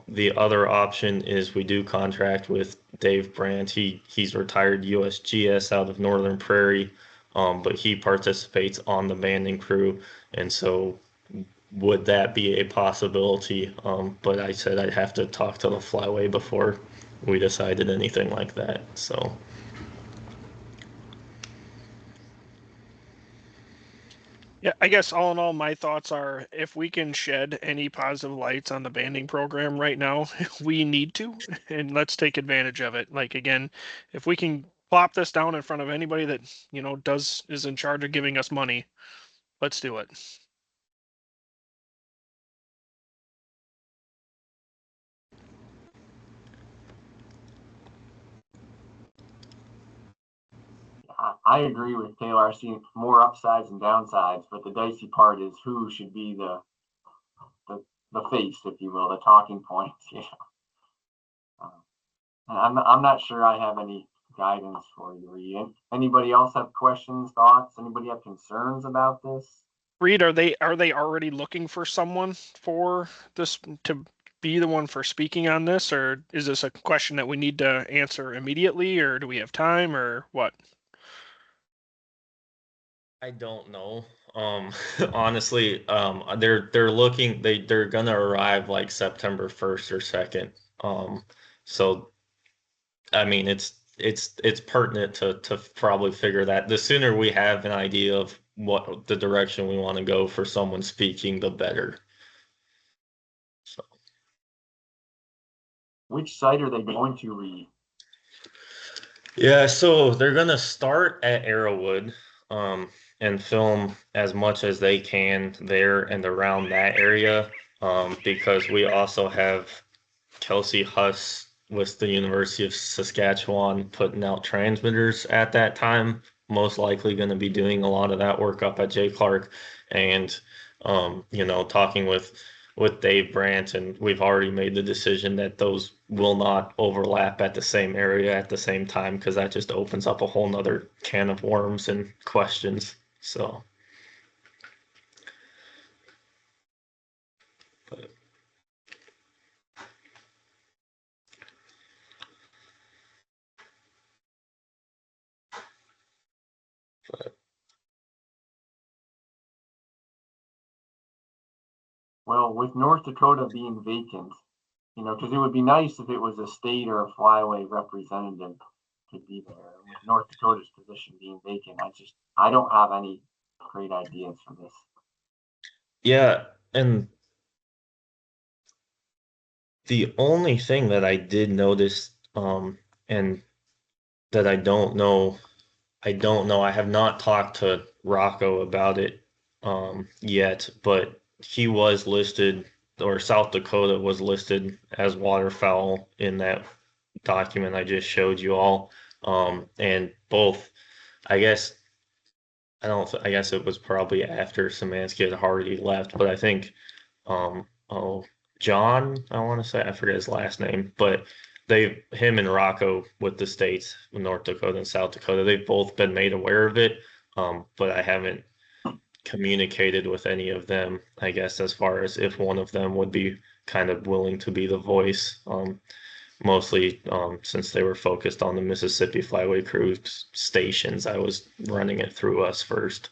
The other option is we do contract with Dave Brandt. He's retired USGS out of Northern Prairie, but he participates on the banding crew, and so would that be a possibility? But I said I'd have to talk to the flyway before we decided anything like that. So. Yeah, I guess all in all, my thoughts are if we can shed any positive lights on the banding program right now, we need to, and let's take advantage of it. Like, again, if we can plop this down in front of anybody that, is in charge of giving us money, let's do it. I agree with Taylor. I see more upsides and downsides, but the dicey part is who should be the face, if you will, the talking point. I'm not sure I have any guidance for you, Reed. Anybody else have questions, thoughts? Anybody have concerns about this? Reed, are they already looking for someone for this to be the one for speaking on this, or is this a question that we need to answer immediately, or do we have time, or what? I don't know. Honestly, they're looking. They're gonna arrive like September 1st or 2nd. So I mean, it's pertinent to probably figure that. The sooner we have an idea of what the direction we want to go for someone speaking, the better. So. Which site are they going to read? Yeah, so they're gonna start at Arrowwood, and film as much as they can there and around that area, because we also have Kelsey Huss with the University of Saskatchewan putting out transmitters at that time, most likely going to be doing a lot of that work up at J. Clark, and talking with Dave Brandt, and we've already made the decision that those will not overlap at the same area at the same time, because that just opens up a whole nother can of worms and questions. So. But. Well, with North Dakota being vacant, you know, because it would be nice if it was a state or a flyway representative to be there. With North Dakota's position being vacant, I don't have any great ideas for this. Yeah, and the only thing that I did notice, and that I don't know, I have not talked to Rocco about it yet, but he was listed, or South Dakota was listed as waterfowl in that document I just showed you all. And both, I guess, I guess it was probably after Szymanski had already left, but I think, oh, John, I want to say, I forget his last name, but him and Rocco with the states, North Dakota and South Dakota, they've both been made aware of it. But I haven't communicated with any of them, I guess, as far as if one of them would be kind of willing to be the voice. Mostly since they were focused on the Mississippi Flyway Cruise stations, I was running it through us first.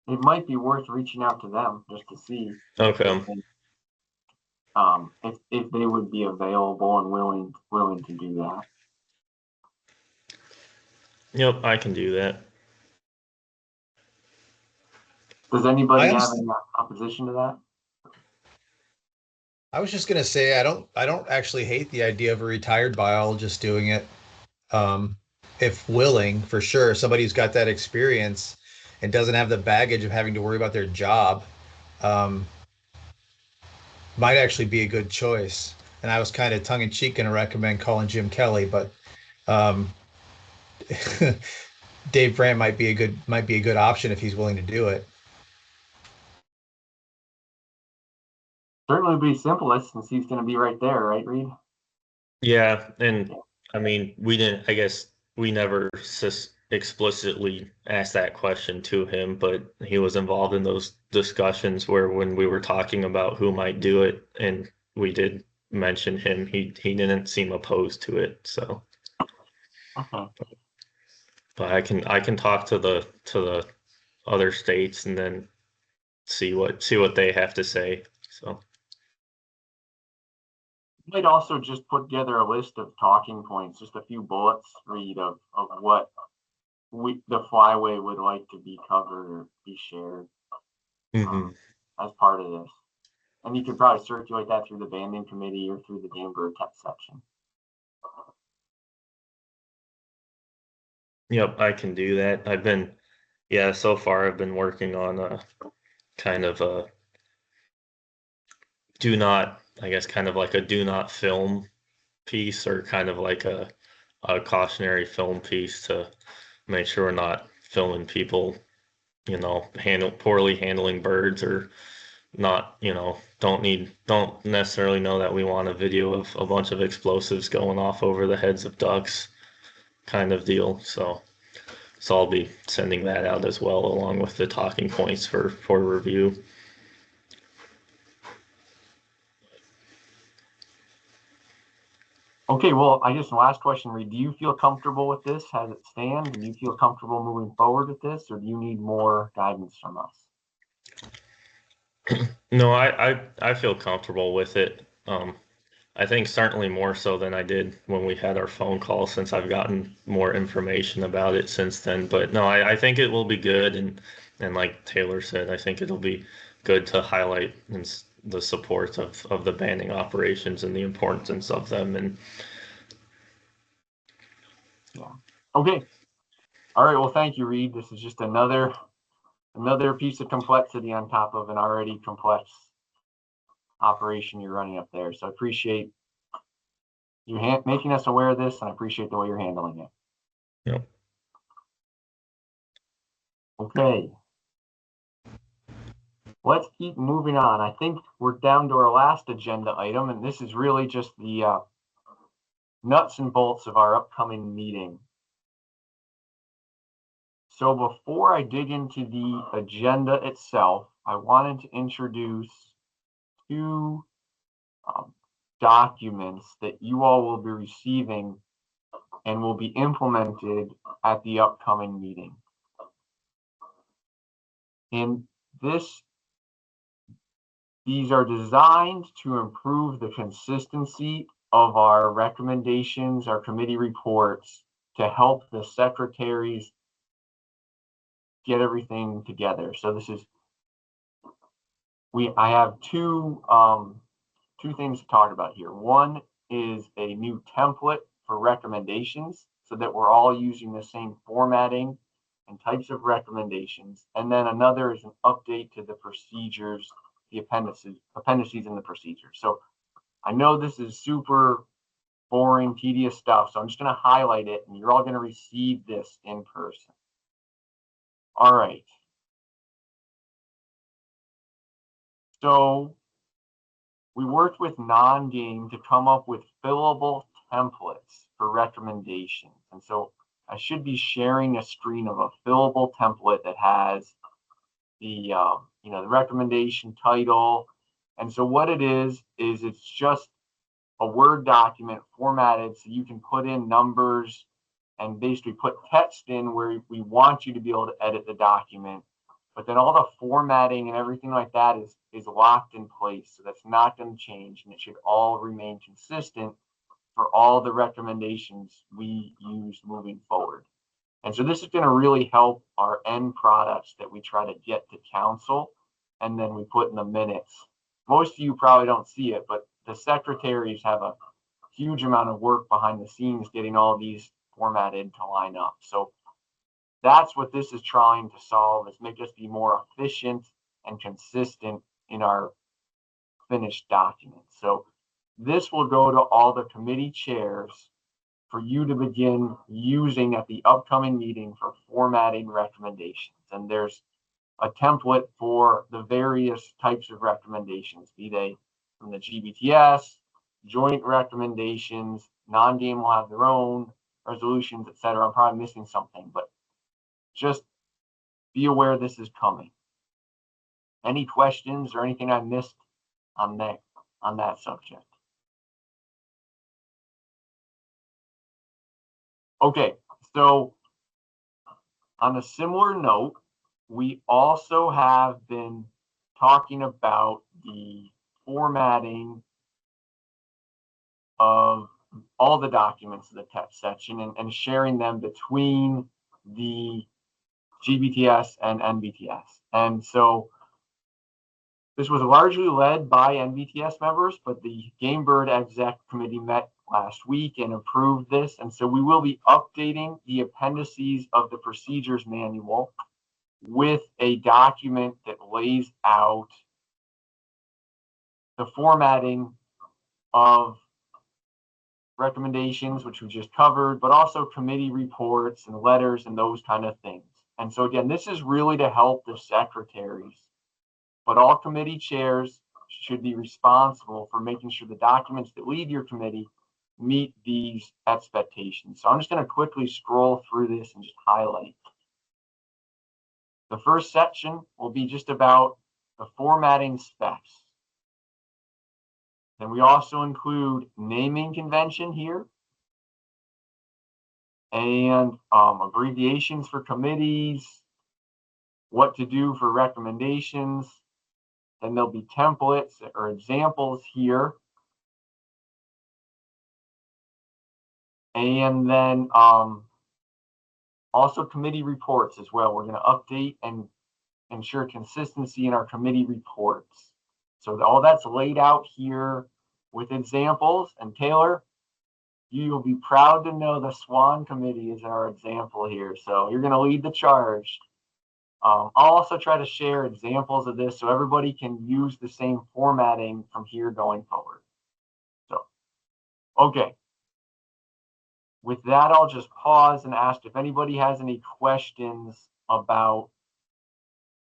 It might be worth reaching out to them just to see. Okay. If they would be available and willing to do that. Yep, I can do that. Does anybody have any opposition to that? I was just gonna say I don't actually hate the idea of a retired biologist doing it. If willing, for sure, somebody who's got that experience and doesn't have the baggage of having to worry about their job, might actually be a good choice. And I was kind of tongue in cheek going to recommend calling Jim Kelly, but Dave Brandt might be a good option if he's willing to do it. Certainly be simplest since he's going to be right there, right, Reed? Yeah, and I mean, I guess we never explicitly asked that question to him, but he was involved in those discussions where when we were talking about who might do it, and we did mention him, he didn't seem opposed to it. So, okay. But I can talk to the other states and then see what they have to say. So. You might also just put together a list of talking points, just a few bullets, Reed, of what the flyway would like to be covered or be shared as part of this. And you could probably circulate that through the banding committee or through the Danbury Tech section. Yep, I can do that. So far I've been working on a kind of a kind of like a do not film piece, or kind of like a cautionary film piece to make sure we're not filming people, poorly handling birds, or not, don't necessarily know that we want a video of a bunch of explosives going off over the heads of ducks kind of deal. So I'll be sending that out as well, along with the talking points for review. Okay, well, I guess the last question, Reed, do you feel comfortable with this as it stands? Do you feel comfortable moving forward with this, or do you need more guidance from us? No, I feel comfortable with it. I think certainly more so than I did when we had our phone call, since I've gotten more information about it since then. But no, I think it will be good, and like Taylor said, I think it'll be good to highlight the support of the banding operations and the importance of them. And yeah, okay, all right. Well, thank you, Reed. This is just another piece of complexity on top of an already complex operation you're running up there. So I appreciate you making us aware of this, and I appreciate the way you're handling it. Yep. Okay. Let's keep moving on. I think we're down to our last agenda item, and this is really just the nuts and bolts of our upcoming meeting. So before I dig into the agenda itself, I wanted to introduce two documents that you all will be receiving and will be implemented at the upcoming meeting. And these are designed to improve the consistency of our recommendations, our committee reports, to help the secretaries get everything together. So this is, I have two things to talk about here. One is a new template for recommendations so that we're all using the same formatting and types of recommendations. And then another is an update to the procedures, the appendices in the procedures. So I know this is super boring, tedious stuff, so I'm just going to highlight it and you're all going to receive this in person. All right. So we worked with non-game to come up with fillable templates for recommendations. And so I should be sharing a screen of a fillable template that has the the recommendation title. And so what it is it's just a Word document formatted so you can put in numbers and basically put text in where we want you to be able to edit the document. But then all the formatting and everything like that is locked in place. So that's not going to change, and it should all remain consistent for all the recommendations we use moving forward. And so this is going to really help our end products that we try to get to council and then we put in the minutes. Most of you probably don't see it, but the secretaries have a huge amount of work behind the scenes getting all these formatted to line up. So that's what this is trying to solve, is make us be more efficient and consistent in our finished documents. So this will go to all the committee chairs for you to begin using at the upcoming meeting for formatting recommendations. And there's a template for the various types of recommendations, be they from the GBTS, joint recommendations, non-game will have their own resolutions, etc. I'm probably missing something, but just be aware this is coming. Any questions or anything I missed on that subject? Okay, so on a similar note, we also have been talking about the formatting of all the documents in the text section and sharing them between the GBTS and NBTS. And so this was largely led by NBTS members, but the Game Bird Exec Committee met last week and approved this. And so we will be updating the appendices of the procedures manual with a document that lays out the formatting of recommendations, which we just covered, but also committee reports and letters and those kind of things. And so again, this is really to help the secretaries, but all committee chairs should be responsible for making sure the documents that lead your committee meet these expectations. So I'm just going to quickly scroll through this and just highlight. The first section will be just about the formatting specs. Then we also include naming convention here and abbreviations for committees, what to do for recommendations. Then there'll be templates or examples here. And then also committee reports as well. We're going to update and ensure consistency in our committee reports. So all that's laid out here with examples. And Taylor, you will be proud to know the SWAN committee is our example here. So you're going to lead the charge. I'll also try to share examples of this so everybody can use the same formatting from here going forward. So, okay. With that, I'll just pause and ask if anybody has any questions about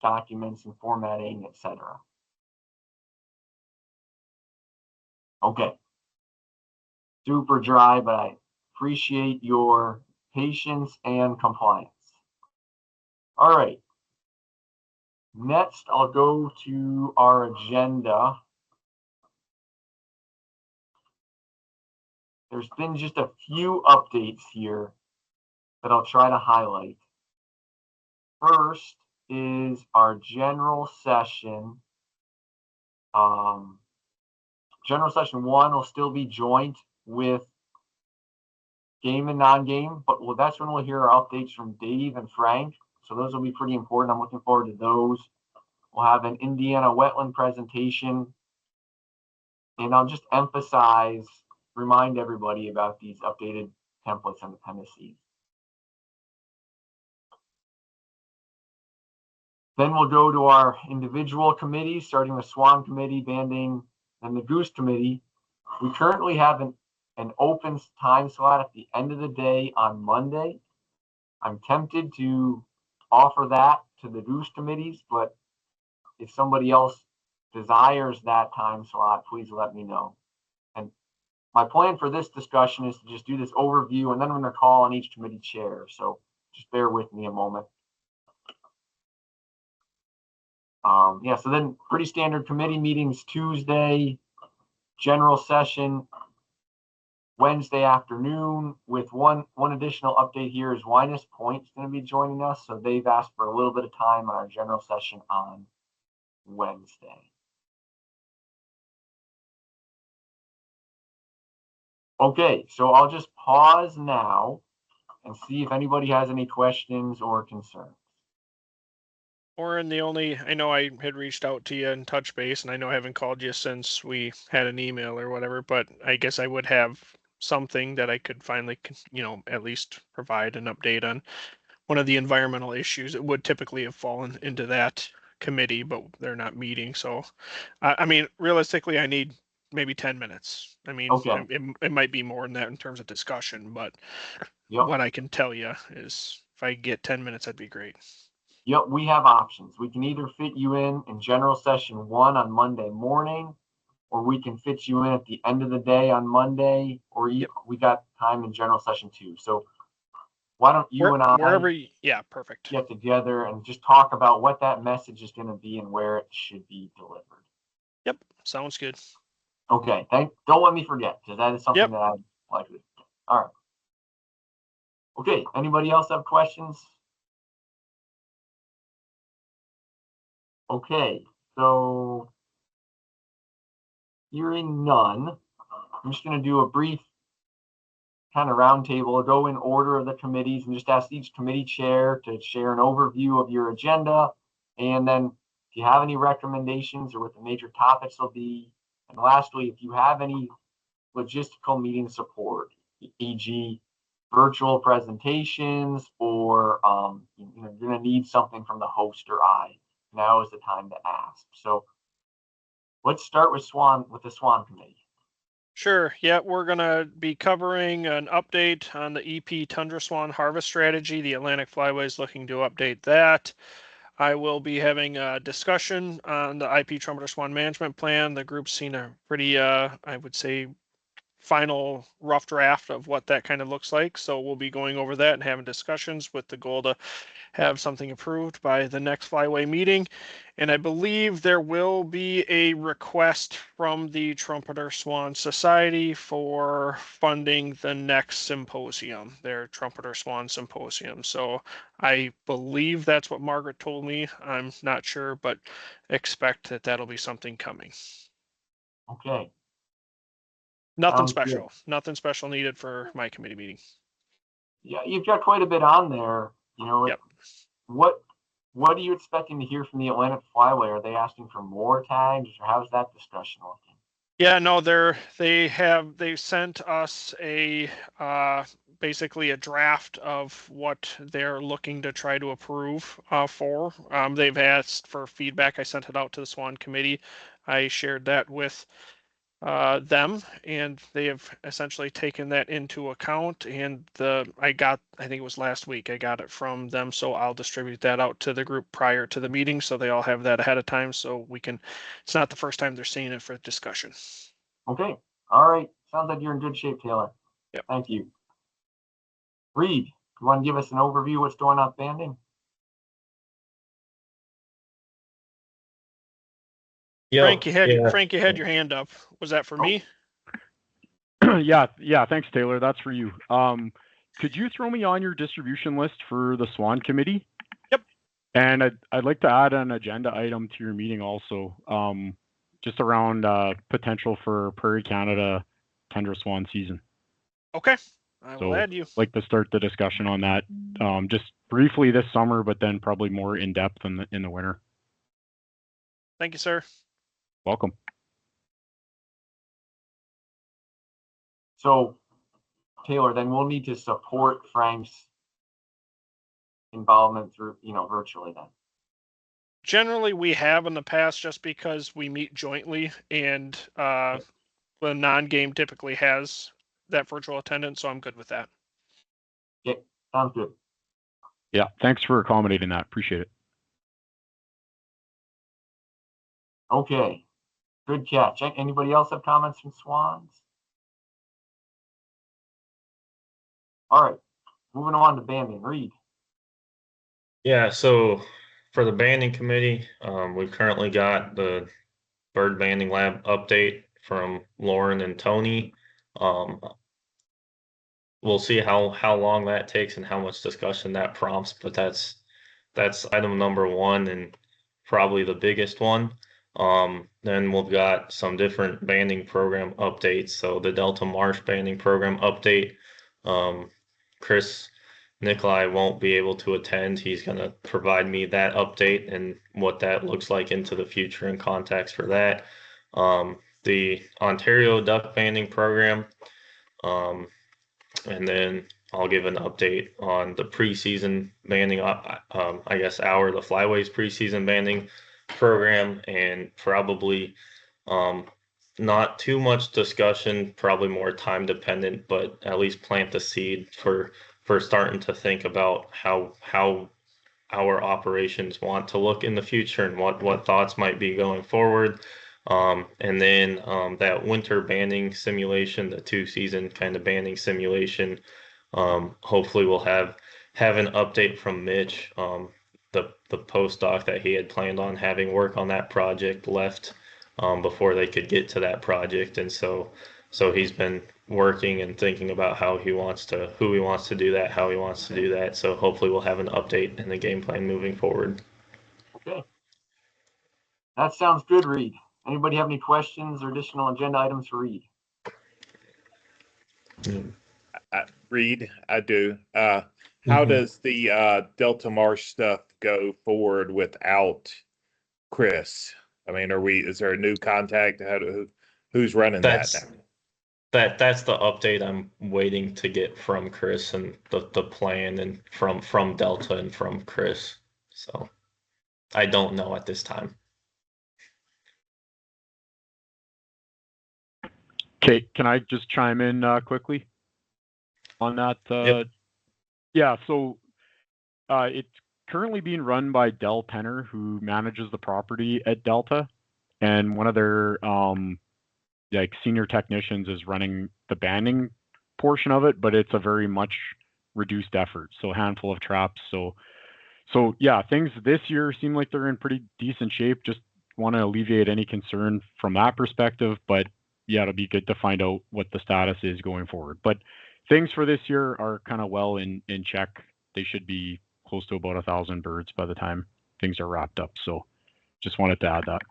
documents and formatting, etc. Okay. Super dry, but I appreciate your patience and compliance. All right. Next, I'll go to our agenda. There's been just a few updates here that I'll try to highlight. First is our general session. General session 1 will still be joint with game and non-game, but that's when we'll hear our updates from Dave and Frank. So those will be pretty important. I'm looking forward to those. We'll have an Indiana wetland presentation. And I'll just remind everybody about these updated templates and appendices. Then we'll go to our individual committees, starting with Swan Committee, Banding, and the Goose Committee. We currently have an open time slot at the end of the day on Monday. I'm tempted to offer that to the Goose Committees, but if somebody else desires that time slot, please let me know. And my plan for this discussion is to just do this overview, and then I'm going to call on each committee chair. So just bear with me a moment. Yeah, so then pretty standard committee meetings Tuesday, general session Wednesday afternoon, with one additional update here is Winus Point's going to be joining us. So they've asked for a little bit of time on our general session on Wednesday. Okay, so I'll just pause now and see if anybody has any questions or concerns. Orin, I know I had reached out to you and touch base, and I know I haven't called you since we had an email or whatever, but I guess I would have something that I could finally, at least provide an update on one of the environmental issues. It would typically have fallen into that committee, but they're not meeting. So, I mean, realistically, I need maybe 10 minutes. I mean, okay. it might be more than that in terms of discussion, but yep. What I can tell you is if I get 10 minutes, that'd be great. Yep, we have options. We can either fit you in general session 1 on Monday morning, or we can fit you in at the end of the day on Monday, or we got time in general session 2. So why don't you and I perfect. Get together and just talk about what that message is going to be and where it should be delivered. Yep, sounds good. Okay, don't let me forget, because that is something that I'd like to do. All right. Okay, anybody else have questions? Okay, so hearing none, I'm just going to do a brief kind of roundtable. I'll go in order of the committees and just ask each committee chair to share an overview of your agenda. And then if you have any recommendations or what the major topics will be. And lastly, if you have any logistical meeting support, e.g. virtual presentations, or you're going to need something from the host or I, now is the time to ask. So let's start with the Swan Committee. Sure. Yeah, we're going to be covering an update on the EP Tundra Swan harvest strategy. The Atlantic Flyway is looking to update that. I will be having a discussion on the IP Trumpeter Swan management plan. The group's seen a pretty, I would say, final rough draft of what that kind of looks like. So we'll be going over that and having discussions with the goal to have something approved by the next Flyway meeting. And I believe there will be a request from the Trumpeter Swan Society for funding the next symposium, their Trumpeter Swan Symposium. So I believe that's what Margaret told me. I'm not sure, but expect that that'll be something coming. Okay. Nothing special. Good. Nothing special needed for my committee meeting. Yeah, you've got quite a bit on there. Yep. What are you expecting to hear from the Atlantic Flyway? Are they asking for more tags, or how's that discussion looking? Yeah, no, they sent us a basically a draft of what they're looking to try to approve for. They've asked for feedback. I sent it out to the Swan Committee. I shared that with them, and they have essentially taken that into account. And I think it was last week I got it from them, so I'll distribute that out to the group prior to the meeting, so they all have that ahead of time, so it's not the first time they're seeing it for discussion. Okay, all right, sounds like you're in good shape, Taylor. Yep. Thank you. Reed, you want to give us an overview of what's going on with banding? Frank, you had your hand up. Was that for me? Yeah. Thanks, Taylor. That's for you. Could you throw me on your distribution list for the Swan Committee? Yep. And I'd like to add an agenda item to your meeting also, just around potential for Prairie Canada tundra swan season. Okay, I will So add you. like to start the discussion on that, just briefly this summer, but then probably more in depth in the winter. Thank you, sir. Welcome. So, Taylor, then we'll need to support Frank's involvement through, virtually then. Generally, we have in the past just because we meet jointly, and the non-game typically has that virtual attendance, so I'm good with that. Okay, sounds good. Yeah, thanks for accommodating that. Appreciate it. Okay, good catch. Anybody else have comments from Swans? All right, moving on to banding. Reed. Yeah, so for the banding committee, we've currently got the bird banding lab update from Lauren and Tony. We'll see how long that takes and how much discussion that prompts, but that's item number one and probably the biggest one. Then we've got some different banding program updates. So the Delta Marsh banding program update, Chris Nikolai won't be able to attend. He's going to provide me that update and what that looks like into the future and context for that. The Ontario duck banding program, and then I'll give an update on the preseason banding, I guess, the Flyways preseason banding program, and probably not too much discussion, probably more time dependent, but at least plant the seed for starting to think about how our operations want to look in the future and what thoughts might be going forward. And then that winter banding simulation, the 2-season kind of banding simulation, hopefully we'll have an update from Mitch. The postdoc that he had planned on having work on that project left before they could get to that project, and so he's been working and thinking about who he wants to do that, how he wants to do that. So hopefully we'll have an update in the game plan moving forward. Okay, that sounds good, Reed. Anybody have any questions or additional agenda items for Reed? Reed, I do. How does the Delta Marsh stuff go forward without Chris? I mean, is there a new contact? Who's running that now? That's the update I'm waiting to get from Chris, and the plan, and from Delta and from Chris. So I don't know at this time. Okay, can I just chime in quickly on that? Yep. Yeah, so it's currently being run by Del Penner, who manages the property at Delta, and one of their senior technicians is running the banding portion of it, but it's a very much reduced effort. So a handful of traps. So yeah, things this year seem like they're in pretty decent shape. Just want to alleviate any concern from that perspective, but yeah, it'll be good to find out what the status is going forward. But things for this year are kind of well in check. They should be close to about 1,000 birds by the time things are wrapped up. So just wanted to add that.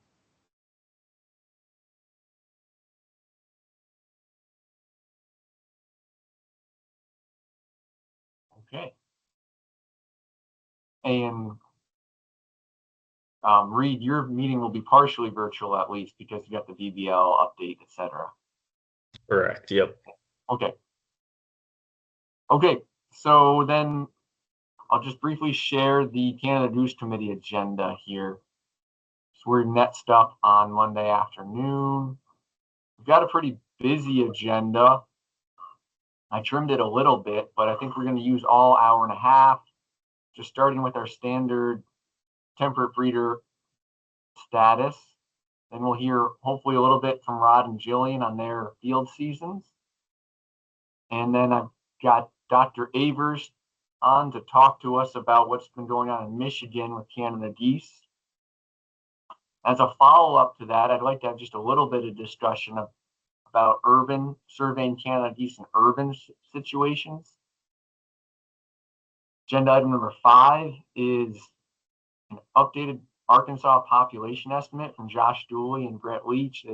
Okay. And Reed, your meeting will be partially virtual at least because you got the VBL update, etc. Correct. Yep. Okay. Okay. So then I'll just briefly share the Canada Goose Committee agenda here. So we're next up on Monday afternoon. We've got a pretty busy agenda. I trimmed it a little bit, but I think we're going to use all hour and a half, just starting with our standard temperate breeder status. Then we'll hear hopefully a little bit from Rod and Jillian on their field seasons. And then I've got Dr. Avers on to talk to us about what's been going on in Michigan with Canada geese. As a follow-up to that, I'd like to have just a little bit of discussion about urban surveying Canada geese in urban situations. Agenda item number 5 is an updated Arkansas population estimate from Josh Dooley and Brett Leach.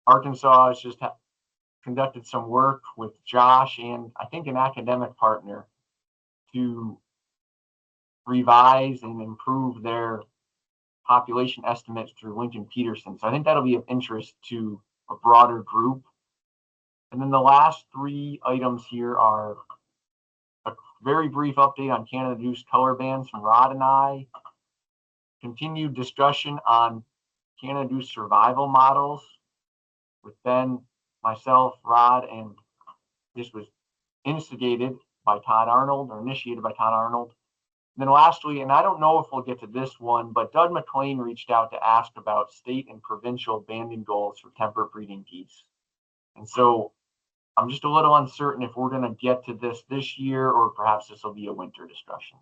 Arkansas has just conducted some work with Josh and I think an academic partner to revise and improve their population estimates through Lincoln Peterson. So I think that'll be of interest to a broader group. And then the last three items here are a very brief update on Canada Goose color bands from Rod and I, continued discussion on Canada Goose survival models with Ben, myself, Rod, and this was instigated by Todd Arnold or initiated by Todd Arnold. And then lastly, and I don't know if we'll get to this one, but Doug McLean reached out to ask about state and provincial banding goals for temperate breeding geese. And so I'm just a little uncertain if we're going to get to this year, or perhaps this will be a winter discussion.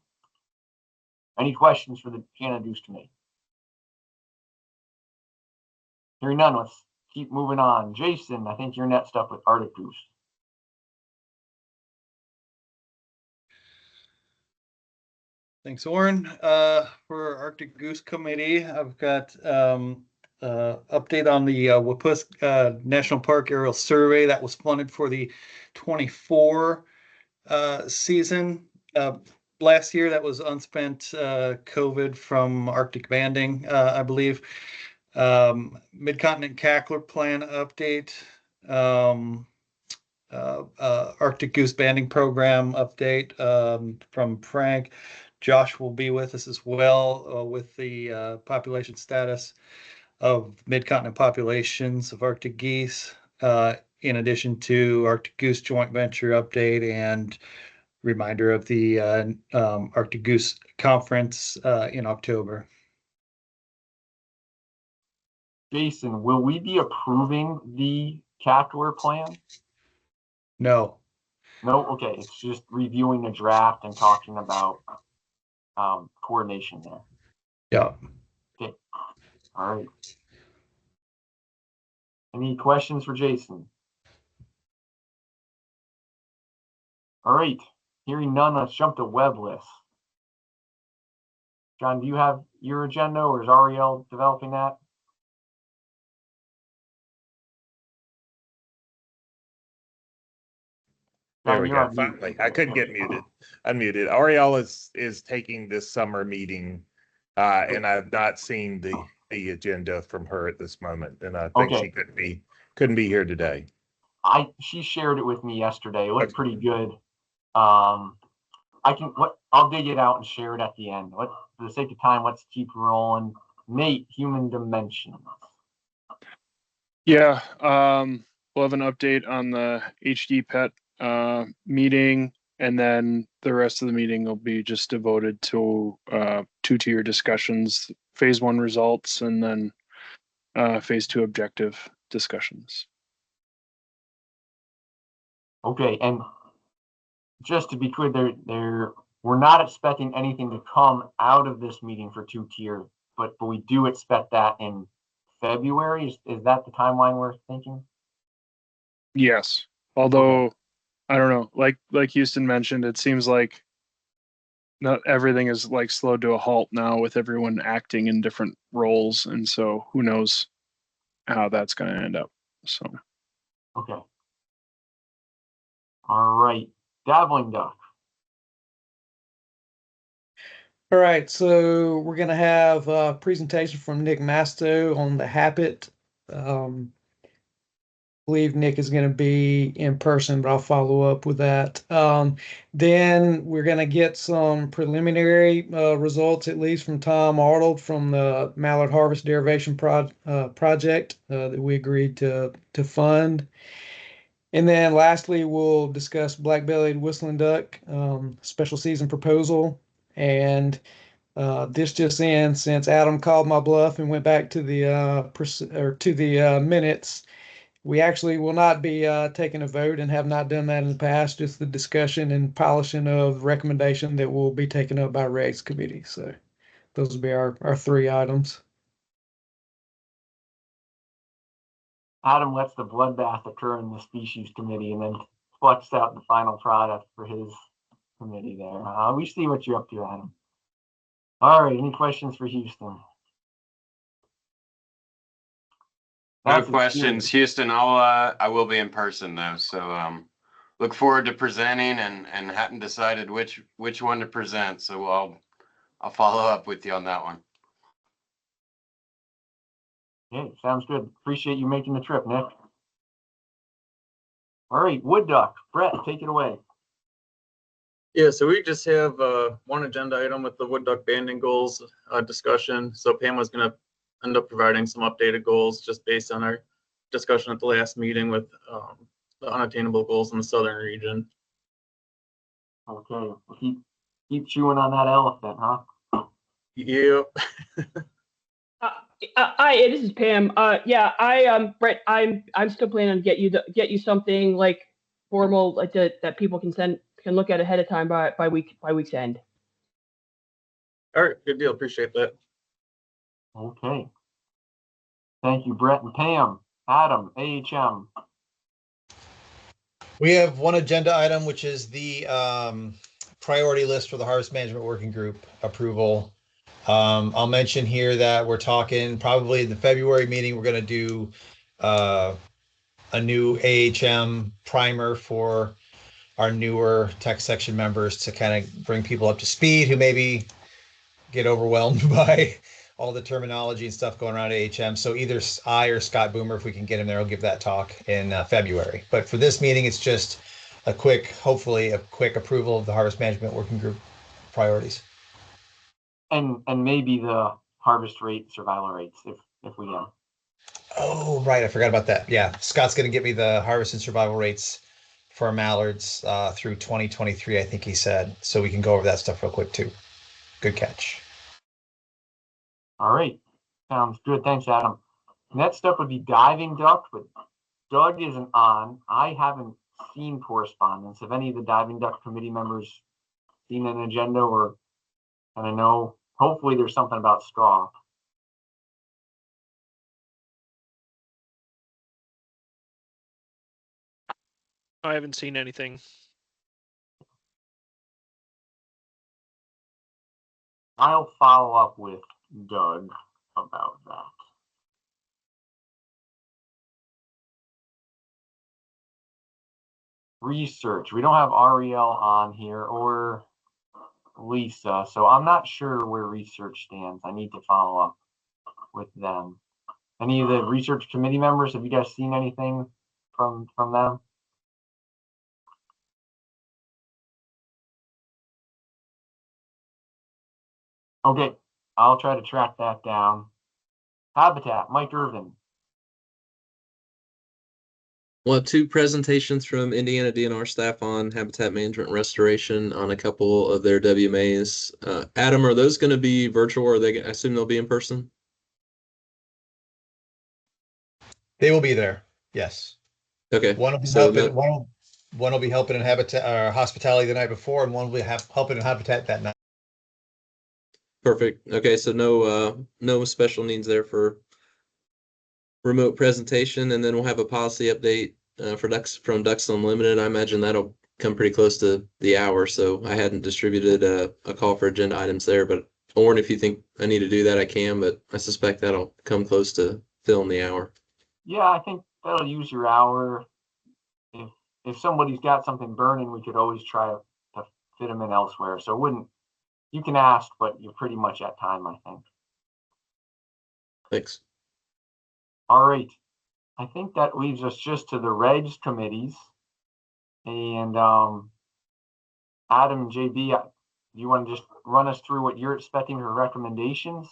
Any questions for the Canada Goose Committee? Hearing none, let's keep moving on. Jason, I think you're next up with Arctic Goose. Thanks, Warren. For Arctic Goose Committee, I've got update on the Wapusk National Park aerial survey that was funded for the 24 season. Last year, that was unspent COVID from Arctic banding, I believe. Mid-Continent Cackler Plan update. Arctic Goose banding program update from Frank. Josh will be with us as well with the population status of mid-continent populations of Arctic geese, in addition to Arctic Goose joint venture update and reminder of the Arctic Goose conference in October. Jason, will we be approving the Cackler plan? No. No, okay, it's just reviewing the draft and talking about coordination there. Yeah. Okay. All right. Any questions for Jason? All right. Hearing none, let's jump to web lists. John, do you have your agenda, or is Ariel developing that? There we go. Finally, I couldn't get muted. Unmuted. Ariel is taking this summer meeting, and I've not seen the agenda from her at this moment, and I think she couldn't be here today. She shared it with me yesterday. It looked pretty good. I'll dig it out and share it at the end. For the sake of time, let's keep rolling. Nate, human dimensions. Yeah, we'll have an update on the HD pet meeting, and then the rest of the meeting will be just devoted to two-tier discussions, phase 1 results, and then phase 2 objective discussions. Okay, and just to be clear, we're not expecting anything to come out of this meeting for two-tier, but we do expect that in February. Is that the timeline we're thinking? Yes, although I don't know, like Houston mentioned, it seems like not everything is like slowed to a halt now with everyone acting in different roles, and so who knows how that's going to end up. So okay, all right, Dabbling Duck. All right, so we're going to have a presentation from Nick Masto on the habit. I believe Nick is going to be in person, but I'll follow up with that. Then we're going to get some preliminary results, at least from Tom Arnold from the Mallard Harvest Derivation Project that we agreed to fund. And then lastly, we'll discuss black-bellied whistling duck special season proposal. And this just in, since Adam called my bluff and went back to the minutes. We actually will not be taking a vote and have not done that in the past, just the discussion and polishing of recommendation that will be taken up by Regs Committee. So those will be our 3 items. Adam lets the bloodbath occur in the Species Committee and then flexed out the final product for his committee there. We see what you're up to, Adam. All right, any questions for Houston? No questions, Houston. I will be in person though, so look forward to presenting and hadn't decided which one to present, so I'll follow up with you on that one. Okay, sounds good. Appreciate you making the trip, Nick. All right, wood duck. Brett, take it away. Yeah, so we just have one agenda item with the wood duck banding goals discussion. So Pam was going to end up providing some updated goals just based on our discussion at the last meeting with the unattainable goals in the southern region. Okay, keep chewing on that elephant, huh? Yep. This is Pam. Yeah, Brett, I'm still planning on get you something like formal, like that people can look at ahead of time by week's end. All right, good deal. Appreciate that. Okay. Thank you, Brett and Pam. Adam, AHM. We have one agenda item, which is the priority list for the Harvest Management Working Group approval. I'll mention here that we're talking probably in the February meeting, we're going to do a new AHM primer for our newer tech section members to kind of bring people up to speed who maybe get overwhelmed by all the terminology and stuff going around AHM. So either I or Scott Boomer, if we can get him there, will give that talk in February. But for this meeting, it's just hopefully a quick approval of the Harvest Management Working Group priorities. And maybe the harvest rate, survival rates, if we can. Oh, right. I forgot about that. Yeah. Scott's going to get me the harvest and survival rates for our mallards through 2023, I think he said. So we can go over that stuff real quick too. Good catch. All right. Sounds good. Thanks, Adam. Next up would be diving duck, but Doug isn't on. I haven't seen correspondence. Have any of the diving duck committee members seen an agenda and I know hopefully there's something about straw. I haven't seen anything. I'll follow up with Doug about that. Research. We don't have Ariel on here or Lisa, so I'm not sure where research stands. I need to follow up with them. Any of the research committee members, have you guys seen anything from them? Okay, I'll try to track that down. Habitat, Mike Irvin. We'll have two presentations from Indiana DNR staff on habitat management restoration on a couple of their WMAs. Adam, are those going to be virtual or I assume they'll be in person? They will be there. Yes. Okay. One will be helping in habitat or hospitality the night before, and one will be helping in habitat that night. Perfect. Okay, so no special needs there for remote presentation, and then we'll have a policy update from Ducks Unlimited. I imagine that'll come pretty close to the hour, so I hadn't distributed a call for agenda items there, but Orin, if you think I need to do that, I can, but I suspect that'll come close to filling the hour. Yeah, I think that'll use your hour. If somebody's got something burning, we could always try to fit them in elsewhere. So it wouldn't. You can ask, but you're pretty much at time, I think. Thanks. All right. I think that leaves us just to the regs committees. And Adam and JB, do you want to just run us through what you're expecting for recommendations?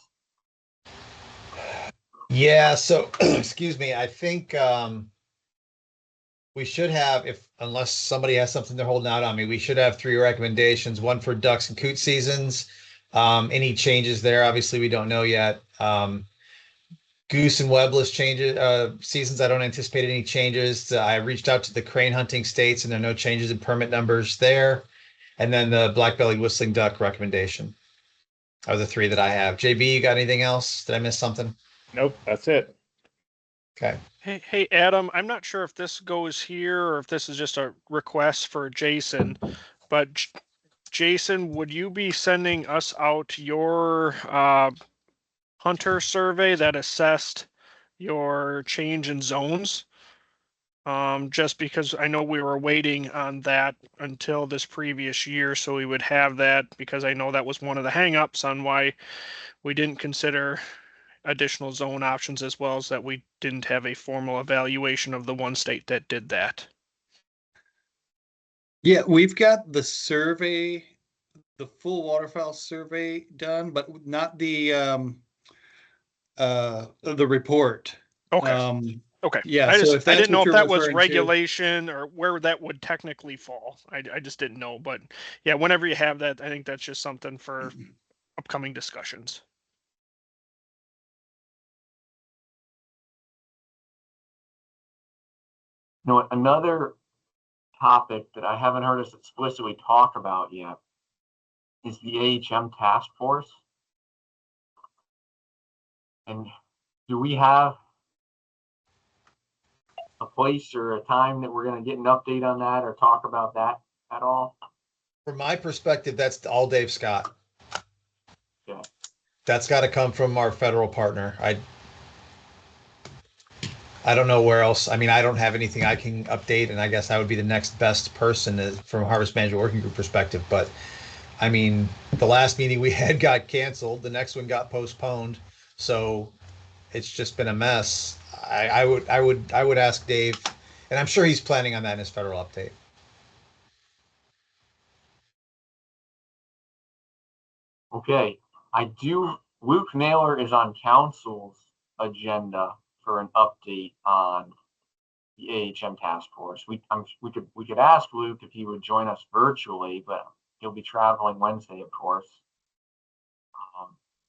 Yeah, so excuse me, I think we should have, unless somebody has something they're holding out on me, we should have 3 recommendations, one for ducks and coot seasons. Any changes there, obviously we don't know yet. Goose and webless seasons, I don't anticipate any changes. I reached out to the crane hunting states and there are no changes in permit numbers there. And then the black-bellied whistling duck recommendation are the 3 that I have. JB, you got anything else? Did I miss something? Nope, that's it. Okay. Hey, Adam, I'm not sure if this goes here or if this is just a request for Jason, but Jason, would you be sending us out your hunter survey that assessed your change in zones? Just because I know we were waiting on that until this previous year, so we would have that, because I know that was one of the hangups on why we didn't consider additional zone options, as well as that we didn't have a formal evaluation of the one state that did that. Yeah, we've got the survey, the full waterfowl survey done, but not the report. Okay. Okay. Yeah, I so just if I that's didn't know what if you're that was referring to. regulation or where that would technically fall. I just didn't know. But yeah, whenever you have that, I think that's just something for upcoming discussions. You know, another topic that I haven't heard us explicitly talk about yet is the AHM task force. And do we have a place or a time that we're going to get an update on that or talk about that at all? From my perspective, that's all Dave Scott. Yeah. That's got to come from our federal partner. I don't know where else. I mean, I don't have anything I can update, and I guess I would be the next best person from a Harvest Management Working Group perspective. But I mean, the last meeting we had got canceled. The next one got postponed. So it's just been a mess. I would ask Dave, and I'm sure he's planning on that in his federal update. Okay, Luke Naylor is on council's agenda for an update on the AHM task force. We could ask Luke if he would join us virtually, but he'll be traveling Wednesday, of course.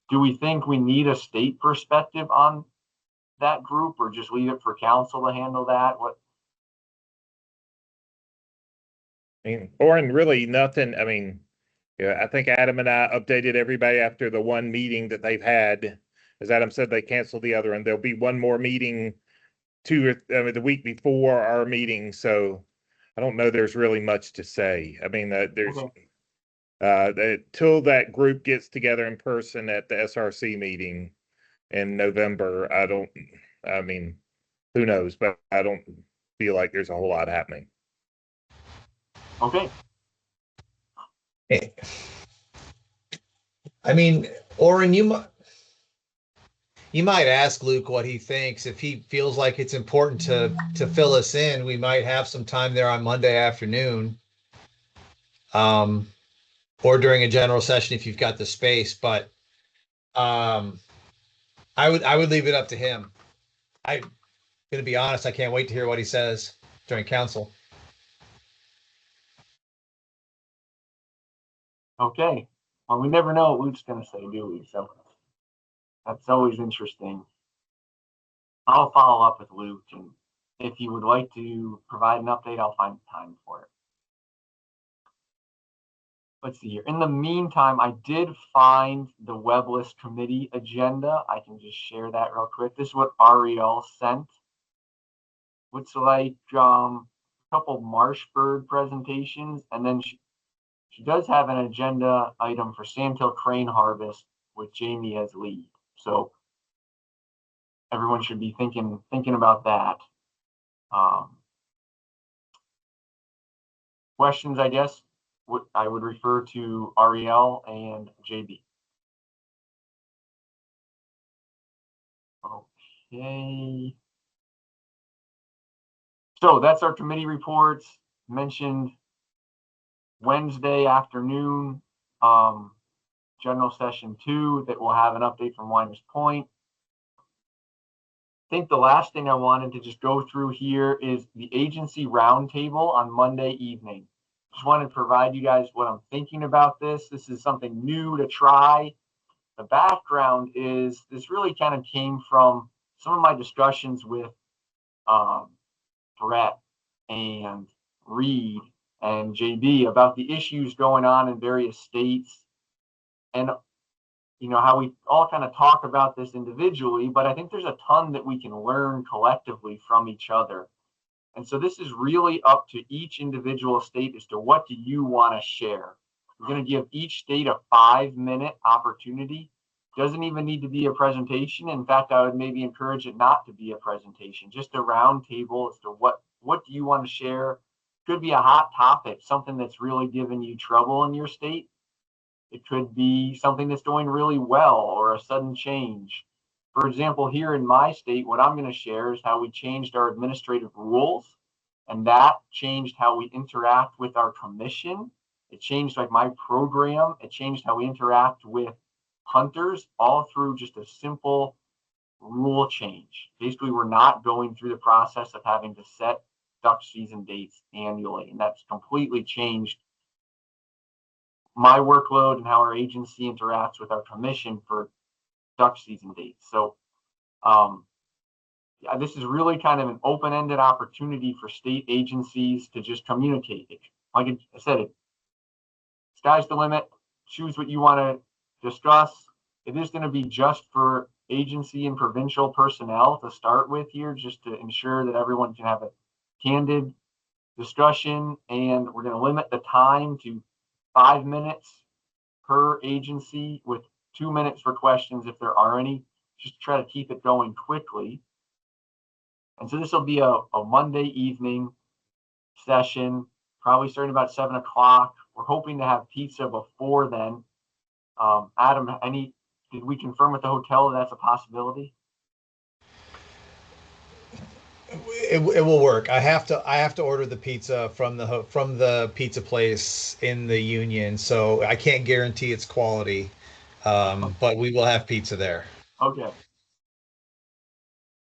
Do we think we need a state perspective on that group, or just leave it for council to handle that? What? I mean, Oren, really nothing. I mean, yeah, I think Adam and I updated everybody after the one meeting that they've had. As Adam said, they canceled the other, and there'll be one more meeting the week before our meeting. So I don't know there's really much to say. I mean, there's till that group gets together in person at the SRC meeting in November. I mean, who knows? But I don't feel like there's a whole lot happening. Okay. I mean, Oren, you might ask Luke what he thinks. If he feels like it's important to fill us in, we might have some time there on Monday afternoon, or during a general session if you've got the space. But I would leave it up to him. I'm going to be honest. I can't wait to hear what he says during council. Okay. Well, we never know what Luke's going to say, do we? So that's always interesting. I'll follow up with Luke, and if you would like to provide an update, I'll find time for it. Let's see here. In the meantime, I did find the webless committee agenda. I can just share that real quick. This is what Ariel sent. Looks like a couple marsh bird presentations, and then she does have an agenda item for Sandhill crane harvest with Jamie as lead. So everyone should be thinking about that. Questions, I guess, I would refer to Ariel and JB. Okay. So that's our committee reports. Mentioned Wednesday afternoon, general session 2, that we'll have an update from Winers Point. I think the last thing I wanted to just go through here is the agency roundtable on Monday evening. Just wanted to provide you guys what I'm thinking about this. This is something new to try. The background is this really kind of came from some of my discussions with Brett and Reed and JB about the issues going on in various states, and you know how we all kind of talk about this individually, but I think there's a ton that we can learn collectively from each other. And so this is really up to each individual state as to what do you want to share. We're going to give each state a 5-minute opportunity. Doesn't even need to be a presentation. In fact, I would maybe encourage it not to be a presentation, just a round table as to what do you want to share. Could be a hot topic, something that's really giving you trouble in your state. It could be something that's going really well or a sudden change. For example, here in my state, what I'm going to share is how we changed our administrative rules, and that changed how we interact with our commission. It changed like my program. It changed how we interact with hunters, all through just a simple rule change. Basically, we're not going through the process of having to set duck season dates annually, and that's completely changed my workload and how our agency interacts with our commission for duck season dates. So yeah, this is really kind of an open-ended opportunity for state agencies to just communicate. Like I said, sky's the limit. Choose what you want to discuss. It is going to be just for agency and provincial personnel to start with here, just to ensure that everyone can have a candid discussion. And we're going to limit the time to 5 minutes per agency with 2 minutes for questions if there are any, just to try to keep it going quickly. And so this will be a Monday evening session, probably starting about 7 o'clock. We're hoping to have pizza before then. Adam, did we confirm with the hotel that that's a possibility? It will work. I have to order the pizza from the pizza place in the Union, so I can't guarantee its quality, but we will have pizza there. Okay.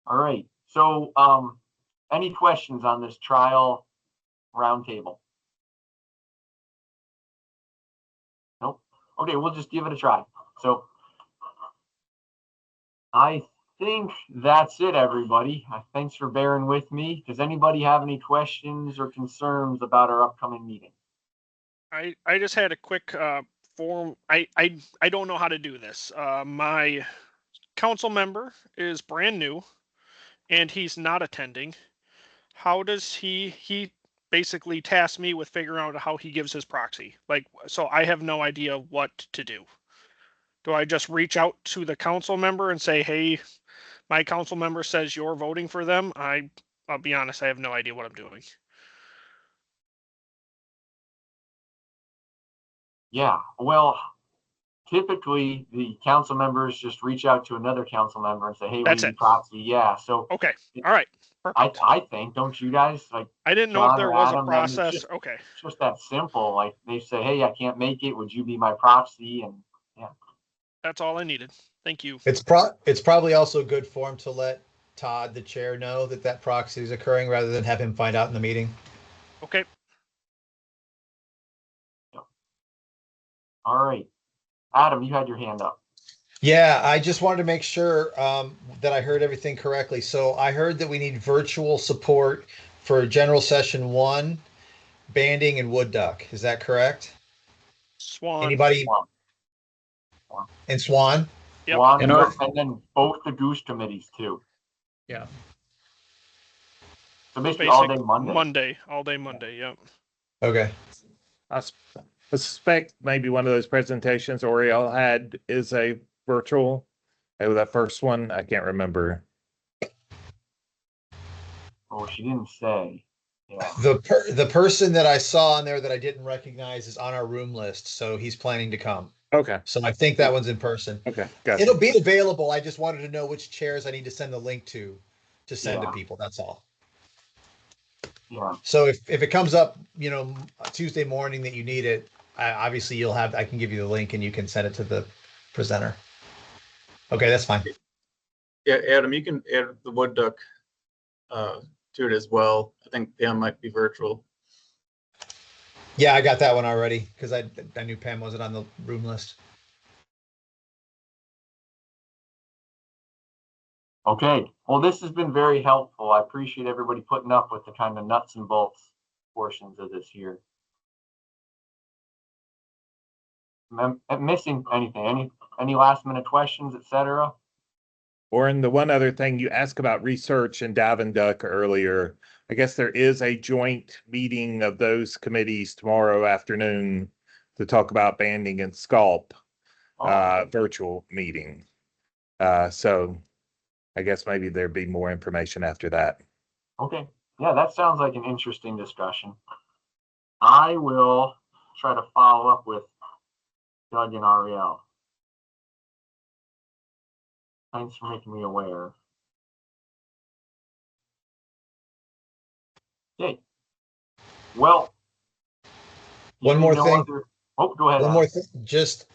All right. So, any questions on this trial roundtable? Nope. Okay, we'll just give it a try. So, I think that's it, everybody. Thanks for bearing with me. Does anybody have any questions or concerns about our upcoming meeting? I just had a quick form. I don't know how to do this. My council member is brand new and he's not attending. How does he basically tasked me with figuring out how he gives his proxy? Like, so I have no idea what to do. Do I just reach out to the council member and say, hey, my council member says you're voting for them? I'll be honest, I have no idea what I'm doing. Yeah, well, typically the council members just reach out to another council member and say, hey, we need proxy. Yeah, so. Okay, all right. I think, don't you guys? Like, I didn't know if there was a process. Okay. It's just that simple. Like, they say, hey, I can't make it. Would you be my proxy? And yeah. That's all I needed. Thank you. It's probably also good form to let Todd, the chair, know that proxy is occurring rather than have him find out in the meeting. Okay. All right. Adam, you had your hand up. Yeah, I just wanted to make sure that I heard everything correctly. So I heard that we need virtual support for general session 1, banding and wood duck. Is that correct? Swan. Anybody? Swan. And Swan? Yep. Swan, and then both the goose committees too. Yeah. So basically all day Monday. All day Monday, yep. Okay. I suspect maybe one of those presentations Oriel had is a virtual. That first one, I can't remember. Oh, she didn't say. Yeah. The person that I saw on there that I didn't recognize is on our room list, so he's planning to come. Okay. So I think that one's in person. Okay. Gotcha. It'll be available. I just wanted to know which chairs I need to send the link to send to people. That's all. Yeah. So if it comes up, Tuesday morning that you need it, obviously I can give you the link and you can send it to the presenter. Okay, that's fine. Yeah, Adam, you can add the wood duck to it as well. I think Pam might be virtual. Yeah, I got that one already because I knew Pam wasn't on the room list. Okay. Well, this has been very helpful. I appreciate everybody putting up with the kind of nuts and bolts portions of this here. Am I missing anything? Any last minute questions, etc.? Or in the one other thing you asked about research and Dive and Duck earlier, I guess there is a joint meeting of those committees tomorrow afternoon to talk about banding and sculpt virtual meeting. So I guess maybe there'd be more information after that. Okay. Yeah, that sounds like an interesting discussion. I will try to follow up with Doug and Ariel. Thanks for making me aware. Okay. Well, one more thing. Oh, go ahead. One more thing. Just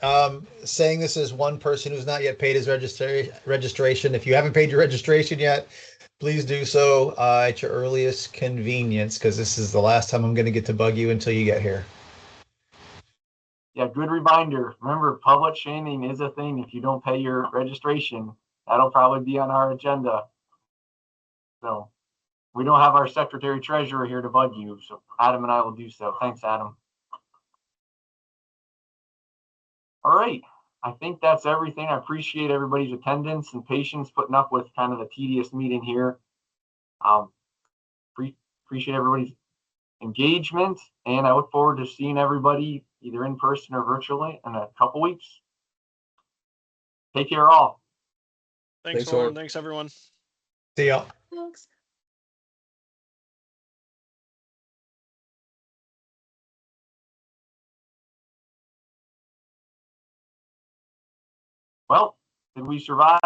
saying this as one person who's not yet paid his registration. If you haven't paid your registration yet, please do so at your earliest convenience, because this is the last time I'm going to get to bug you until you get here. Yeah, good reminder. Remember, public shaming is a thing. If you don't pay your registration, that'll probably be on our agenda. So we don't have our secretary treasurer here to bug you, so Adam and I will do so. Thanks, Adam. All right. I think that's everything. I appreciate everybody's attendance and patience putting up with kind of the tedious meeting here. Appreciate everybody's engagement, and I look forward to seeing everybody either in person or virtually in a couple weeks. Take care all. Thanks, Lauren. Thanks, everyone. See y'all. Thanks. Well, did we survive?